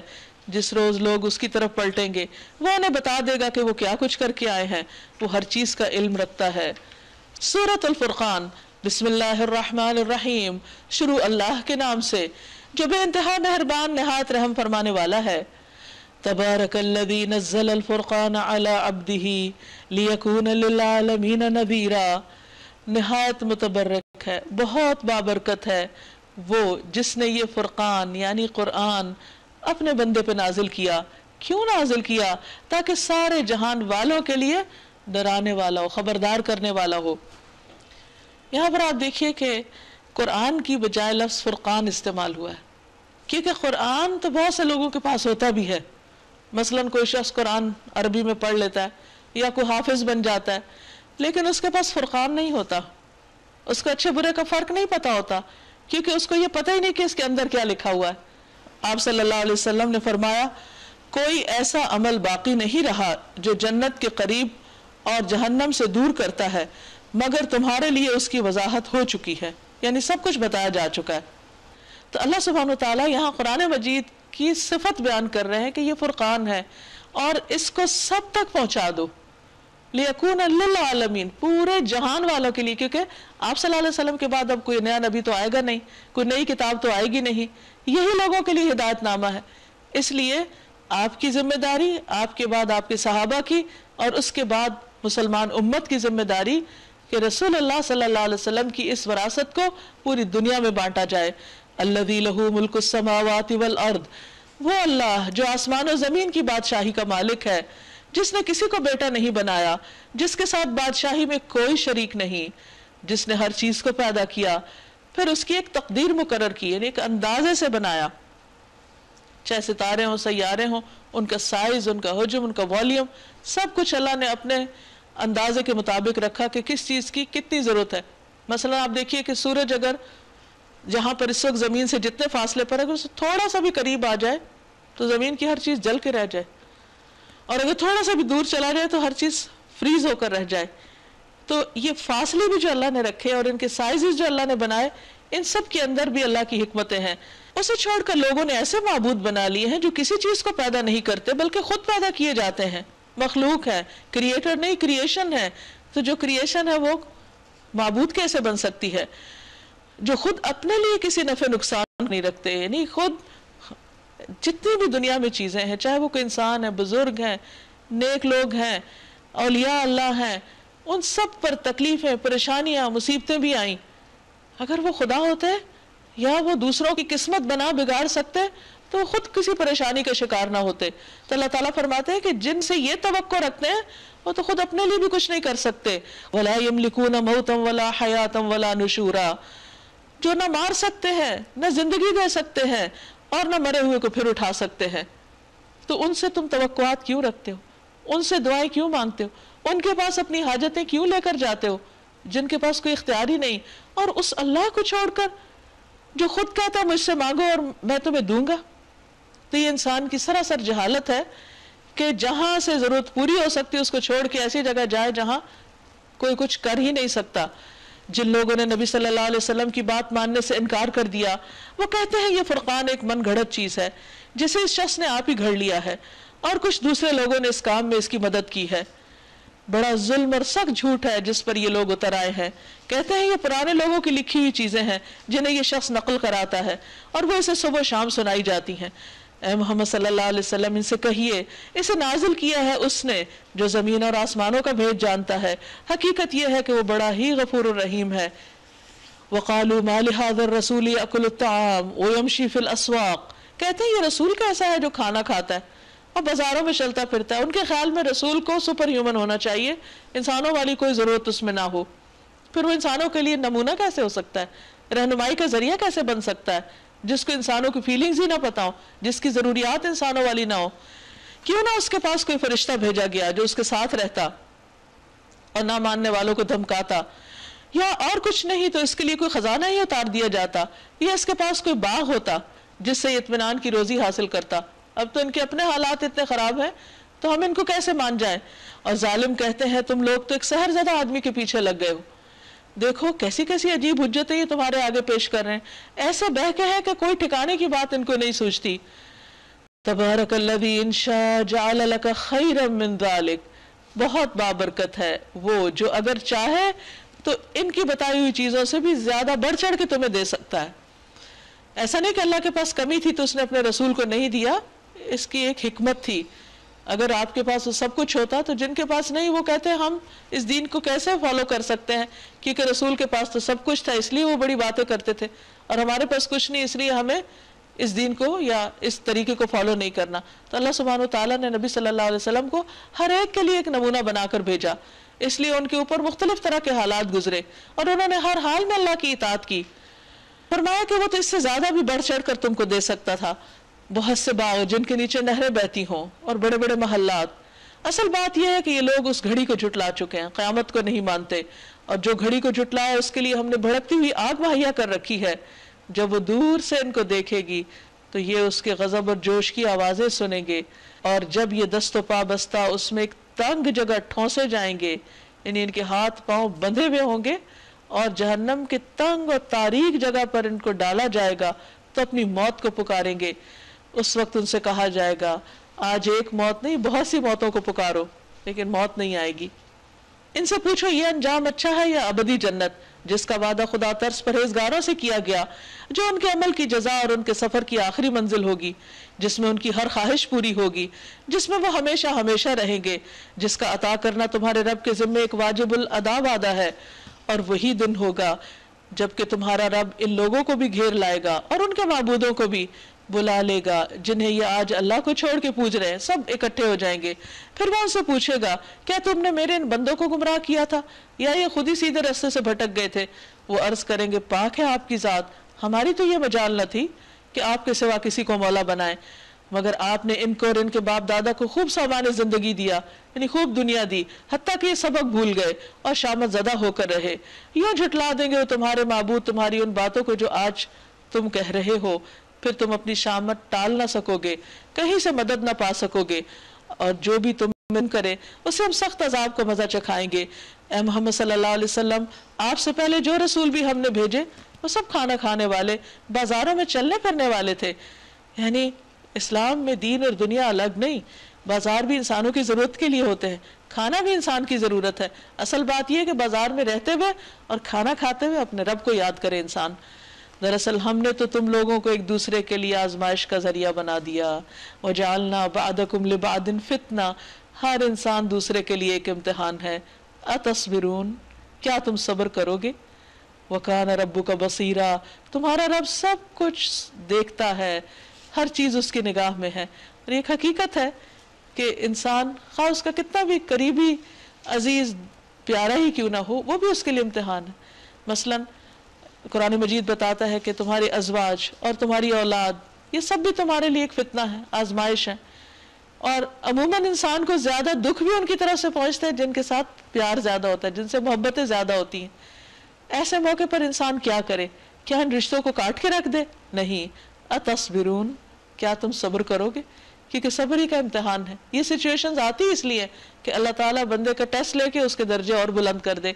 جس روز لوگ اس کی طرف پلٹیں گے وہ انہیں بتا دے گا کہ وہ کیا کچھ کر کے آئے ہیں, وہ ہر چیز کا علم رکھتا ہے. سورۃ الفرقان. بسم اللہ الرحمن الرحیم. شروع اللہ کے نام سے جو بے انتہا مہربان نہایت رحم فرمانے والا ہے. تبارک الذی نزل الفرقان علی عبدہ لیکون للعالمین نذیرا. نہایت متبرک ہے, بہت بابرکت ہے وہ جس نے یہ فرقان یعنی قرآن اپنے بندے پہ نازل کیا. کیوں نازل کیا؟ تاکہ سارے جہان والوں کے لیے ڈرانے والا ہو, خبردار کرنے والا ہو. یہاں پر آپ دیکھیے کہ قرآن کی بجائے لفظ فرقان استعمال ہوا ہے, کیونکہ قرآن تو بہت سے لوگوں کے پاس ہوتا بھی ہے. مثلاً کوئی شخص قرآن عربی میں پڑھ لیتا ہے یا کوئی حافظ بن جاتا ہے, لیکن اس کے پاس فرقان نہیں ہوتا, اس کو اچھے برے کا فرق نہیں پتا ہوتا, کیونکہ اس کو یہ پتہ ہی نہیں کہ اس کے اندر کیا لکھا ہوا ہے. آپ صلی اللہ علیہ وسلم نے فرمایا کوئی ایسا عمل باقی نہیں رہا جو جنت کے قریب اور جہنم سے دور کرتا ہے مگر تمہارے لیے اس کی وضاحت ہو چکی ہے, یعنی سب کچھ بتایا جا چکا ہے. تو اللہ سبحانہ وتعالیٰ یہاں قرآن مجید کی صفت بیان کر رہے ہیں کہ یہ فرقان ہے اور اس کو سب تک پہنچا دو. لیکون للعالمین, پورے جہان والوں کے لیے, کیونکہ آپ صلی اللہ علیہ وسلم کے بعد اب کوئی نیا نبی تو آئے گا نہیں, کوئی نئی کتاب تو آئے گی نہیں, یہی لوگوں کے لیے ہدایت نامہ ہے. اس لیے آپ کی ذمہ داری, آپ کے بعد آپ کے صحابہ کی, اور اس کے بعد مسلمان امت کی ذمہ داری کہ رسول اللہ صلی اللہ علیہ وسلم کی اس وراثت کو پوری دنیا میں بانٹا جائے. الذی لہ ملک السماوات والارض, وہ اللہ جو آسمان و زمین کی بادشاہی کا مالک ہے, جس نے کسی کو بیٹا نہیں بنایا, جس کے ساتھ بادشاہی میں کوئی شریک نہیں, جس نے ہر چیز کو پیدا کیا پھر اس کی ایک تقدیر مقرر کی, یعنی ایک اندازے سے بنایا. چاہے ستارے ہوں, سیارے ہوں, ان کا سائز, ان کا حجم, ان کا والیوم, سب کچھ اللہ نے اپنے اندازے کے مطابق رکھا کہ کس چیز کی کتنی ضرورت ہے. مثلا آپ دیکھیے کہ سورج اگر جہاں پر اس وقت زمین سے جتنے فاصلے پر اگر تھوڑا سا بھی قریب آ جائے تو زمین کی ہر چیز جل کے رہ جائے, اور اگر تھوڑا سا بھی دور چلا جائے تو ہر چیز فریز ہو کر رہ جائے. تو یہ فاصلے بھی جو اللہ نے رکھے اور ان کے سائزز جو اللہ نے بنائے, ان سب کے اندر بھی اللہ کی حکمتیں ہیں. اسے چھوڑ کر لوگوں نے ایسے معبود بنا لیے ہیں جو کسی چیز کو پیدا نہیں کرتے بلکہ خود پیدا کیے جاتے ہیں. مخلوق ہے, کریٹر نہیں, کریشن ہے. تو جو کریشن ہے وہ معبود کیسے بن سکتی ہے جو خود اپنے لیے کسی نفع نقصان نہیں رکھتے؟ یعنی خود جتنی بھی دنیا میں چیزیں ہیں, چاہے وہ کوئی انسان ہے, بزرگ ہیں, نیک لوگ ہیں, اولیاء اللہ ہیں, ان سب پر تکلیفیں, پریشانیاں, مصیبتیں بھی آئیں. اگر وہ خدا ہوتے یا وہ دوسروں کی قسمت بنا بگاڑ سکتے تو خود کسی پریشانی کا شکار نہ ہوتے. تو اللہ تعالیٰ فرماتے ہیں کہ جن سے یہ توقع رکھتے ہیں وہ تو خود اپنے لیے بھی کچھ نہیں کر سکتے. وَلَا يَمْلِكُونَ مَوْتًا وَلَا حَيَاةً وَلَا نُشُورًا, جو نہ مار سکتے ہیں, نہ زندگی دے سکتے ہیں, اور نہ مرے ہوئے کو پھر اٹھا سکتے ہیں. تو ان سے تم توقعات کیوں رکھتے ہو, ان سے دعائیں کیوں مانگتے ہو, ان کے پاس اپنی حاجتیں کیوں لے کر جاتے ہو جن کے پاس کوئی اختیار ہی نہیں, اور اس اللہ کو چھوڑ کر جو خود کہتا مجھ سے مانگو اور میں تمہیں دوں گا. تو یہ انسان کی سراسر جہالت ہے کہ جہاں سے ضرورت پوری ہو سکتی اس کو چھوڑ کے ایسی جگہ جائے جہاں کوئی کچھ کر ہی نہیں سکتا. جن لوگوں نے نبی صلی اللہ علیہ وسلم کی بات ماننے سے انکار کر دیا وہ کہتے ہیں یہ فرقان ایک من گھڑت چیز ہے جسے اس شخص نے آپ ہی گھڑ لیا ہے اور کچھ دوسرے لوگوں نے اس کام میں اس کی مدد کی ہے. بڑا ظلم اور سخت جھوٹ ہے جس پر یہ لوگ اتر آئے ہیں. کہتے ہیں یہ پرانے لوگوں کی لکھی ہوئی چیزیں ہیں جنہیں یہ شخص نقل کراتا ہے اور وہ اسے صبح و شام سنائی جاتی ہیں. اے محمد صلی اللہ علیہ وسلم ان سے کہیے اسے نازل کیا ہے اس نے جو زمین اور آسمانوں کا بھید جانتا ہے. حقیقت یہ ہے کہ وہ بڑا ہی غفور الرحیم ہے. وَقَالُوا مَا لِهَذَا الرَّسُولِ يَأْكُلُ الطَّعَامَ وَيَمْشِي فِي الْأَسْوَاقِ, کہتے ہیں یہ رسول کیسا ہے جو کھانا کھاتا ہے اور بازاروں میں چلتا پھرتا ہے. ان کے خیال میں رسول کو سپر ہیومن ہونا چاہیے, انسانوں والی کوئی ضرورت اس میں نہ ہو. پھر وہ انسانوں کے لیے نمونہ کیسے ہو سکتا ہے؟ رہنمائی کا ذریعہ کیسے بن سکتا ہے جس کو انسانوں کی فیلنگز ہی نہ پتا ہو، جس کی ضروریات انسانوں والی نہ ہو؟ کیوں نہ اس کے پاس کوئی فرشتہ بھیجا گیا جو اس کے ساتھ رہتا اور نہ ماننے والوں کو دھمکاتا، یا اور کچھ نہیں تو اس کے لیے کوئی خزانہ ہی اتار دیا جاتا، یا اس کے پاس کوئی باغ ہوتا جس سے اطمینان کی روزی حاصل کرتا۔ اب تو ان کے اپنے حالات اتنے خراب ہیں تو ہم ان کو کیسے مان جائیں؟ اور ظالم کہتے ہیں تم لوگ تو ایک سحر زدہ آدمی کے پیچھے لگ گئے ہو، دیکھو کیسی کیسی عجیب حجتیں یہ تمہارے آگے پیش کر رہے ہیں، ایسے بہکے ہیں کہ کوئی ٹھکانے کی بات ان کو نہیں سوچتی۔ تبارک الذی ان شاء جعل لک خیرا من ذلک، بہت بابرکت ہے وہ جو اگر چاہے تو ان کی بتائی ہوئی چیزوں سے بھی زیادہ بڑھ چڑھ کے تمہیں دے سکتا ہے۔ ایسا نہیں کہ اللہ کے پاس کمی تھی تو اس نے اپنے رسول کو نہیں دیا، اس کی ایک حکمت تھی۔ اگر آپ کے پاس سب کچھ ہوتا تو جن کے پاس نہیں وہ کہتے ہم اس دین کو کیسے فالو کر سکتے ہیں، کیونکہ رسول کے پاس تو سب کچھ تھا اس لیے وہ بڑی باتیں کرتے تھے، اور ہمارے پاس کچھ نہیں اس لیے ہمیں اس دین کو یا اس طریقے کو فالو نہیں کرنا۔ تو اللہ سبحانہ وتعالیٰ نے نبی صلی اللہ علیہ وسلم کو ہر ایک کے لیے ایک نمونہ بنا کر بھیجا، اس لیے ان کے اوپر مختلف طرح کے حالات گزرے اور انہوں نے ہر حال میں اللہ کی اطاعت کی۔ فرمایا کہ وہ تو اس سے زیادہ بھی بڑھ چڑھ کر تم کو دے سکتا تھا، بہت سے باغ جن کے نیچے نہریں بہتی ہوں اور بڑے بڑے محلات۔ اصل بات یہ ہے کہ یہ لوگ اس گھڑی کو جھٹلا چکے ہیں، قیامت کو نہیں مانتے، اور جو گھڑی کو جھٹلایا اس کے لیے ہم نے بھڑکتی ہوئی آگ مہیا کر رکھی ہے، جب وہ دور سے ان کو دیکھے گی تو یہ اس کے غضب اور جوش کی آوازیں سنیں گے، اور جب یہ دست و پا بستہ اس میں ایک تنگ جگہ ٹھونسے جائیں گے، یعنی ان کے ہاتھ پاؤں بندھے ہوئے ہوں گے، اور جہنم کے تنگ اور تاریک جگہ پر ان کو ڈالا جائے گا تو اپنی موت کو پکاریں گے۔ اس وقت ان سے کہا جائے گا آج ایک موت نہیں بہت سی موتوں کو پکارو، لیکن موت نہیں آئے گی۔ ان سے پوچھو یہ انجام اچھا ہے یا ابدی جنت جس کا وعدہ خدا ترس پرہیزگاروں سے کیا گیا، جو ان کے عمل کی جزا اور ان کے سفر کی آخری منزل ہوگی، جس میں ان کی ہر خواہش پوری ہوگی، جس میں وہ ہمیشہ ہمیشہ رہیں گے، جس کا عطا کرنا تمہارے رب کے ذمے ایک واجب الادا وعدہ ہے، اور وہی دن ہوگا جبکہ تمہارا رب ان لوگوں کو بھی گھیر لائے گا اور ان کے معبودوں کو بھی بلا لے گا جنہیں یہ آج اللہ کو چھوڑ کے پوج رہے ہیں، سب اکٹھے ہو جائیں گے۔ پھر وہ ان سے پوچھے گا کیا تم نے میرے ان بندوں کو گمراہ کیا تھا یا یہ خود ہی سیدھے راستے سے بھٹک گئے تھے؟ وہ عرض کریں گے پاک ہے آپ کی ذات، ہماری تو یہ مجال نہ تھی کہ آپ کے سوا کسی کو مولا بنائیں، مگر آپ نے ان کو اور ان کے باپ دادا کو خوب سامان زندگی دیا، یعنی خوب دنیا دی، حتیٰ کہ یہ سبق بھول گئے اور شامت زدہ ہو کر رہے۔ یوں جھٹلا دیں گے وہ تمہارے معبود تمہاری ان باتوں کو جو آج تم کہہ رہے ہو، پھر تم اپنی شامت ٹال نہ سکو گے، کہیں سے مدد نہ پا سکو گے، اور جو بھی تم من کرے اسے ہم سخت عذاب کو مزہ چکھائیں گے۔ اے محمد صلی اللہ علیہ وسلم، آپ سے پہلے جو رسول بھی ہم نے بھیجے وہ سب کھانا کھانے والے، بازاروں میں چلنے پھرنے والے تھے۔ یعنی اسلام میں دین اور دنیا الگ نہیں، بازار بھی انسانوں کی ضرورت کے لیے ہوتے ہیں، کھانا بھی انسان کی ضرورت ہے۔ اصل بات یہ ہے کہ بازار میں رہتے ہوئے اور کھانا کھاتے ہوئے اپنے رب کو یاد کرے انسان۔ دراصل ہم نے تو تم لوگوں کو ایک دوسرے کے لیے آزمائش کا ذریعہ بنا دیا، وجعلنا بعضکم لبعض فتنہ، ہر انسان دوسرے کے لیے ایک امتحان ہے۔ اتصبرون، کیا تم صبر کرو گے؟ وکان ربک بصیرا، تمہارا رب سب کچھ دیکھتا ہے، ہر چیز اس کی نگاہ میں ہے۔ اور ایک حقیقت ہے کہ انسان خواہ اس کا کتنا بھی قریبی عزیز پیارا ہی کیوں نہ ہو، وہ بھی اس کے لیے امتحان ہے۔ مثلاً قرآن مجید بتاتا ہے کہ تمہارے ازواج اور تمہاری اولاد یہ سب بھی تمہارے لیے ایک فتنہ ہے، آزمائش ہے، اور عموماً انسان کو زیادہ دکھ بھی ان کی طرف سے پہنچتا ہے جن کے ساتھ پیار زیادہ ہوتا ہے، جن سے محبتیں زیادہ ہوتی ہیں۔ ایسے موقع پر انسان کیا کرے؟ کیا ان رشتوں کو کاٹ کے رکھ دے؟ نہیں۔ اتصبرون، کیا تم صبر کرو گے؟ کیونکہ صبر ہی کا امتحان ہے۔ یہ سچویشنز آتی اس لیے کہ اللہ تعالیٰ بندے کا ٹیسٹ لے کے اس کے درجے اور بلند کر دے،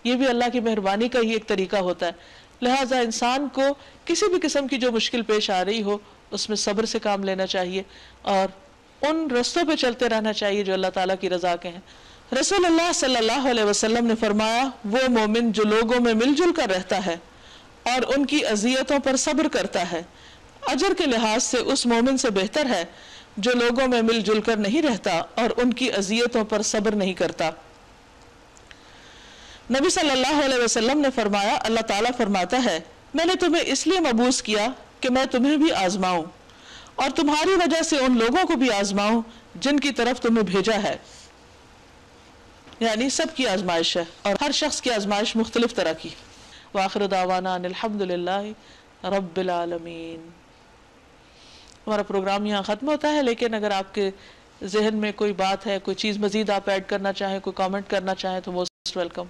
یہ بھی اللہ کی مہربانی کا ہی ایک طریقہ ہوتا ہے۔ لہٰذا انسان کو کسی بھی قسم کی جو مشکل پیش آ رہی ہو اس میں صبر سے کام لینا چاہیے اور ان رستوں پہ چلتے رہنا چاہیے جو اللہ تعالیٰ کی رضا کے ہیں۔ رسول اللہ صلی اللہ علیہ وسلم نے فرمایا وہ مومن جو لوگوں میں مل جل کر رہتا ہے اور ان کی اذیتوں پر صبر کرتا ہے، اجر کے لحاظ سے اس مومن سے بہتر ہے جو لوگوں میں مل جل کر نہیں رہتا اور ان کی اذیتوں پر صبر نہیں کرتا۔ نبی صلی اللہ علیہ وسلم نے فرمایا اللہ تعالیٰ فرماتا ہے میں نے تمہیں اس لیے مبعوث کیا کہ میں تمہیں بھی آزماؤں اور تمہاری وجہ سے ان لوگوں کو بھی آزماؤں جن کی طرف تمہیں بھیجا ہے۔ یعنی سب کی آزمائش ہے اور ہر شخص کی آزمائش مختلف طرح کی۔ وآخر دعوانا ان الحمدللہ رب العالمین. ہمارا پروگرام یہاں ختم ہوتا ہے، لیکن اگر آپ کے ذہن میں کوئی بات ہے، کوئی چیز مزید آپ ایڈ کرنا چاہیں، کوئی کامنٹ کرنا چاہیں تو موسٹ ویلکم.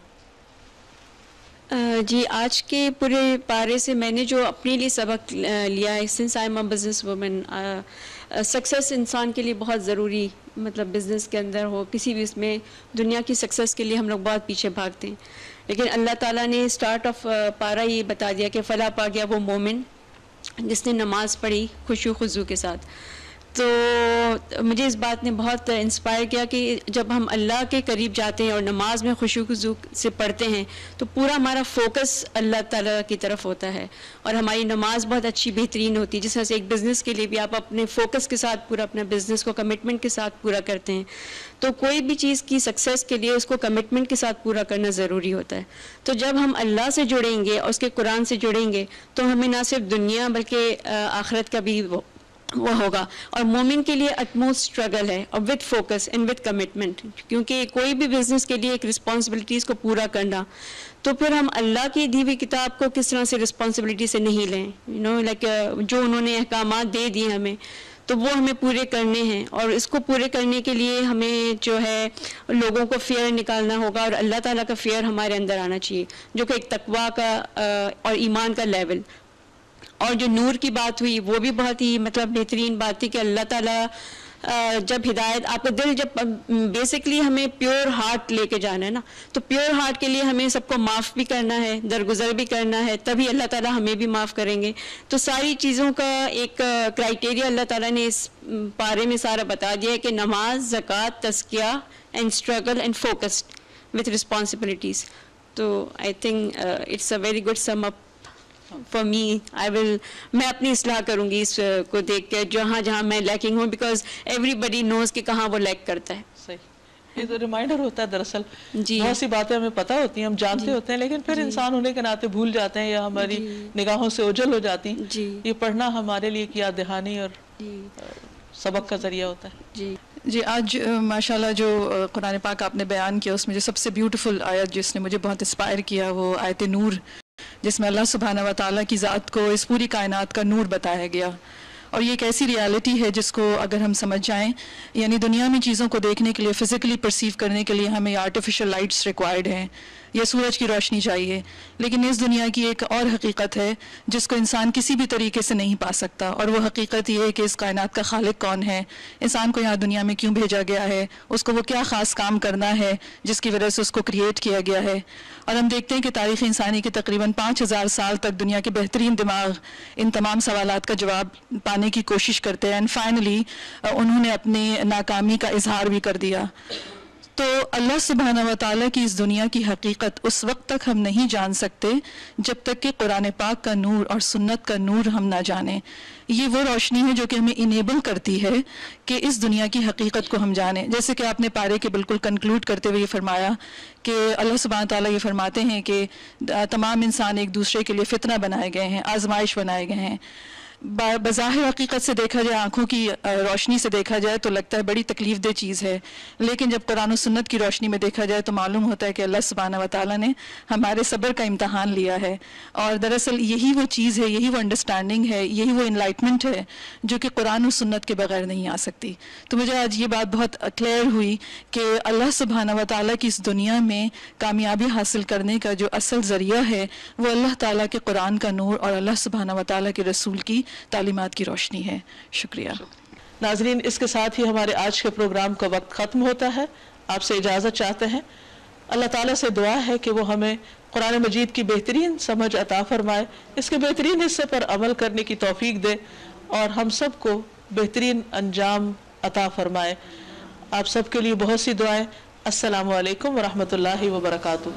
جی، آج کے پورے پارے سے میں نے جو اپنے لیے سبق لیا ہے، since I am a business woman, success انسان کے لیے بہت ضروری، مطلب بزنس کے اندر ہو، کسی بھی اس میں، دنیا کی سکسیس کے لیے ہم لوگ بہت پیچھے بھاگتے ہیں، لیکن اللہ تعالیٰ نے اسٹارٹ آف پارا یہ بتا دیا کہ فلاح پا گیا وہ مومن جس نے نماز پڑھی خشوع خضوع کے ساتھ. تو مجھے اس بات نے بہت انسپائر کیا کہ جب ہم اللہ کے قریب جاتے ہیں اور نماز میں خشوع خضوع سے پڑھتے ہیں تو پورا ہمارا فوکس اللہ تعالیٰ کی طرف ہوتا ہے اور ہماری نماز بہت اچھی بہترین ہوتی ہے. جس طرح سے ایک بزنس کے لیے بھی آپ اپنے فوکس کے ساتھ پورا اپنا بزنس کو کمٹمنٹ کے ساتھ پورا کرتے ہیں، تو کوئی بھی چیز کی سکسیس کے لیے اس کو کمٹمنٹ کے ساتھ پورا کرنا ضروری ہوتا ہے. تو جب ہم اللہ سے جڑیں گے اور اس کے قرآن سے جڑیں گے تو ہمیں نہ صرف دنیا بلکہ آخرت کا بھی وہ ہوگا. اور مومن کے لیے اٹموسٹ اسٹرگل ہے اور with focus and with commitment, کیونکہ کوئی بھی بزنس کے لیے ایک رسپانسبلٹیز کو پورا کرنا، تو پھر ہم اللہ کی دی ہوئی کتاب کو کس طرح سے رسپانسبلٹی سے نہیں لیں، لائک جو انہوں نے احکامات دے دیے ہمیں تو وہ ہمیں پورے کرنے ہیں، اور اس کو پورے کرنے کے لیے ہمیں جو ہے لوگوں کو فیئر نکالنا ہوگا اور اللہ تعالیٰ کا فیئر ہمارے اندر آنا چاہیے، جو کہ ایک تقویٰ کا اور ایمان کا لیول. اور جو نور کی بات ہوئی وہ بھی بہت ہی مطلب بہترین بات تھی کہ اللہ تعالیٰ جب ہدایت، آپ کا دل جب بیسکلی ہمیں پیور ہارٹ لے کے جانا ہے نا، تو پیور ہارٹ کے لیے ہمیں سب کو معاف بھی کرنا ہے، درگزر بھی کرنا ہے، تبھی اللہ تعالیٰ ہمیں بھی معاف کریں گے. تو ساری چیزوں کا ایک کرائٹیریا اللہ تعالیٰ نے اس پارے میں سارا بتا دیا ہے کہ نماز، زکوٰۃ، تزکیہ and struggle and focused with responsibilities. تو I think it's a very good sum up for me. میں اپنی اصلاح کروں گی اس کو دیکھ کے جہاں میں لیکنگ ہوں، بیکاز ایوری بڈی نوز کہ کہاں وہ لیک کرتا ہے. صحیح، یہ تو ریمائنڈر ہوتا ہے دراصل. جی، بہت سی باتیں ہمیں پتہ ہوتی ہیں، ہم جانتے ہوتے ہیں، لیکن پھر انسان ہونے کے ناطے بھول جاتے ہیں یا ہماری نگاہوں سے اوجھل ہو جاتی ہیں. یہ پڑھنا ہمارے لیے ایک یاد دہانی اور سبق کا ذریعہ ہوتا ہے. جی آج ماشاءاللہ جو قرآن پاک آپ نے بیان کیا، اس میں جو سب سے بیوٹیفل آیت جس نے مجھے بہت انسپائر کیا وہ آیت نور، جس میں اللہ سبحانہ و تعالیٰ کی ذات کو اس پوری کائنات کا نور بتایا گیا. اور یہ ایک ایسی ریالٹی ہے جس کو اگر ہم سمجھ جائیں، یعنی دنیا میں چیزوں کو دیکھنے کے لیے، فزیکلی پرسیو کرنے کے لیے ہمیں آرٹیفیشل لائٹس ریکوائرڈ ہیں یا سورج کی روشنی چاہیے، لیکن اس دنیا کی ایک اور حقیقت ہے جس کو انسان کسی بھی طریقے سے نہیں پا سکتا، اور وہ حقیقت یہ ہے کہ اس کائنات کا خالق کون ہے، انسان کو یہاں دنیا میں کیوں بھیجا گیا ہے، اس کو وہ کیا خاص کام کرنا ہے جس کی وجہ سے اس کو کریٹ کیا گیا ہے. اور ہم دیکھتے ہیں کہ تاریخ انسانی کے تقریباً 5000 سال تک دنیا کے بہترین دماغ ان تمام سوالات کا جواب پانے کی کوشش کرتے ہیں، اینڈ فائنلی انہوں نے اپنی ناکامی کا اظہار بھی کر دیا. تو اللہ سبحانہ و تعالیٰ کی اس دنیا کی حقیقت اس وقت تک ہم نہیں جان سکتے جب تک کہ قرآن پاک کا نور اور سنت کا نور ہم نہ جانیں. یہ وہ روشنی ہے جو کہ ہمیں انیبل کرتی ہے کہ اس دنیا کی حقیقت کو ہم جانیں. جیسے کہ آپ نے پارے کے بالکل کنکلوڈ کرتے ہوئے یہ فرمایا کہ اللہ سبحانہ تعالیٰ یہ فرماتے ہیں کہ تمام انسان ایک دوسرے کے لیے فتنہ بنائے گئے ہیں، آزمائش بنائے گئے ہیں. بظاہر حقیقت سے دیکھا جائے، آنکھوں کی روشنی سے دیکھا جائے تو لگتا ہے بڑی تکلیف دہ چیز ہے، لیکن جب قرآن و سنت کی روشنی میں دیکھا جائے تو معلوم ہوتا ہے کہ اللہ سبحانہ و تعالیٰ نے ہمارے صبر کا امتحان لیا ہے. اور دراصل یہی وہ چیز ہے، یہی وہ انڈرسٹینڈنگ ہے، یہی وہ انلائٹمنٹ ہے جو کہ قرآن و سنت کے بغیر نہیں آ سکتی. تو مجھے آج یہ بات بہت کلیئر ہوئی کہ اللہ سبحانہ و تعالیٰ کی اس دنیا میں کامیابی حاصل کرنے کا جو اصل ذریعہ ہے وہ اللہ تعالیٰ کے قرآن کا نور اور اللہ سبحانہ و تعالیٰ کے رسول کی تعلیمات کی روشنی ہے. شکریہ. ناظرین، اس کے ساتھ ہی ہمارے آج کے پروگرام کا وقت ختم ہوتا ہے. آپ سے اجازت چاہتے ہیں. اللہ تعالیٰ سے دعا ہے کہ وہ ہمیں قرآن مجید کی بہترین سمجھ عطا فرمائے، اس کے بہترین حصے پر عمل کرنے کی توفیق دے اور ہم سب کو بہترین انجام عطا فرمائے. آپ سب کے لیے بہت سی دعائیں. السلام علیکم ورحمۃ اللہ وبرکاتہ.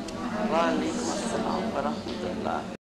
وعلیکم السلام ورحمۃ اللہ.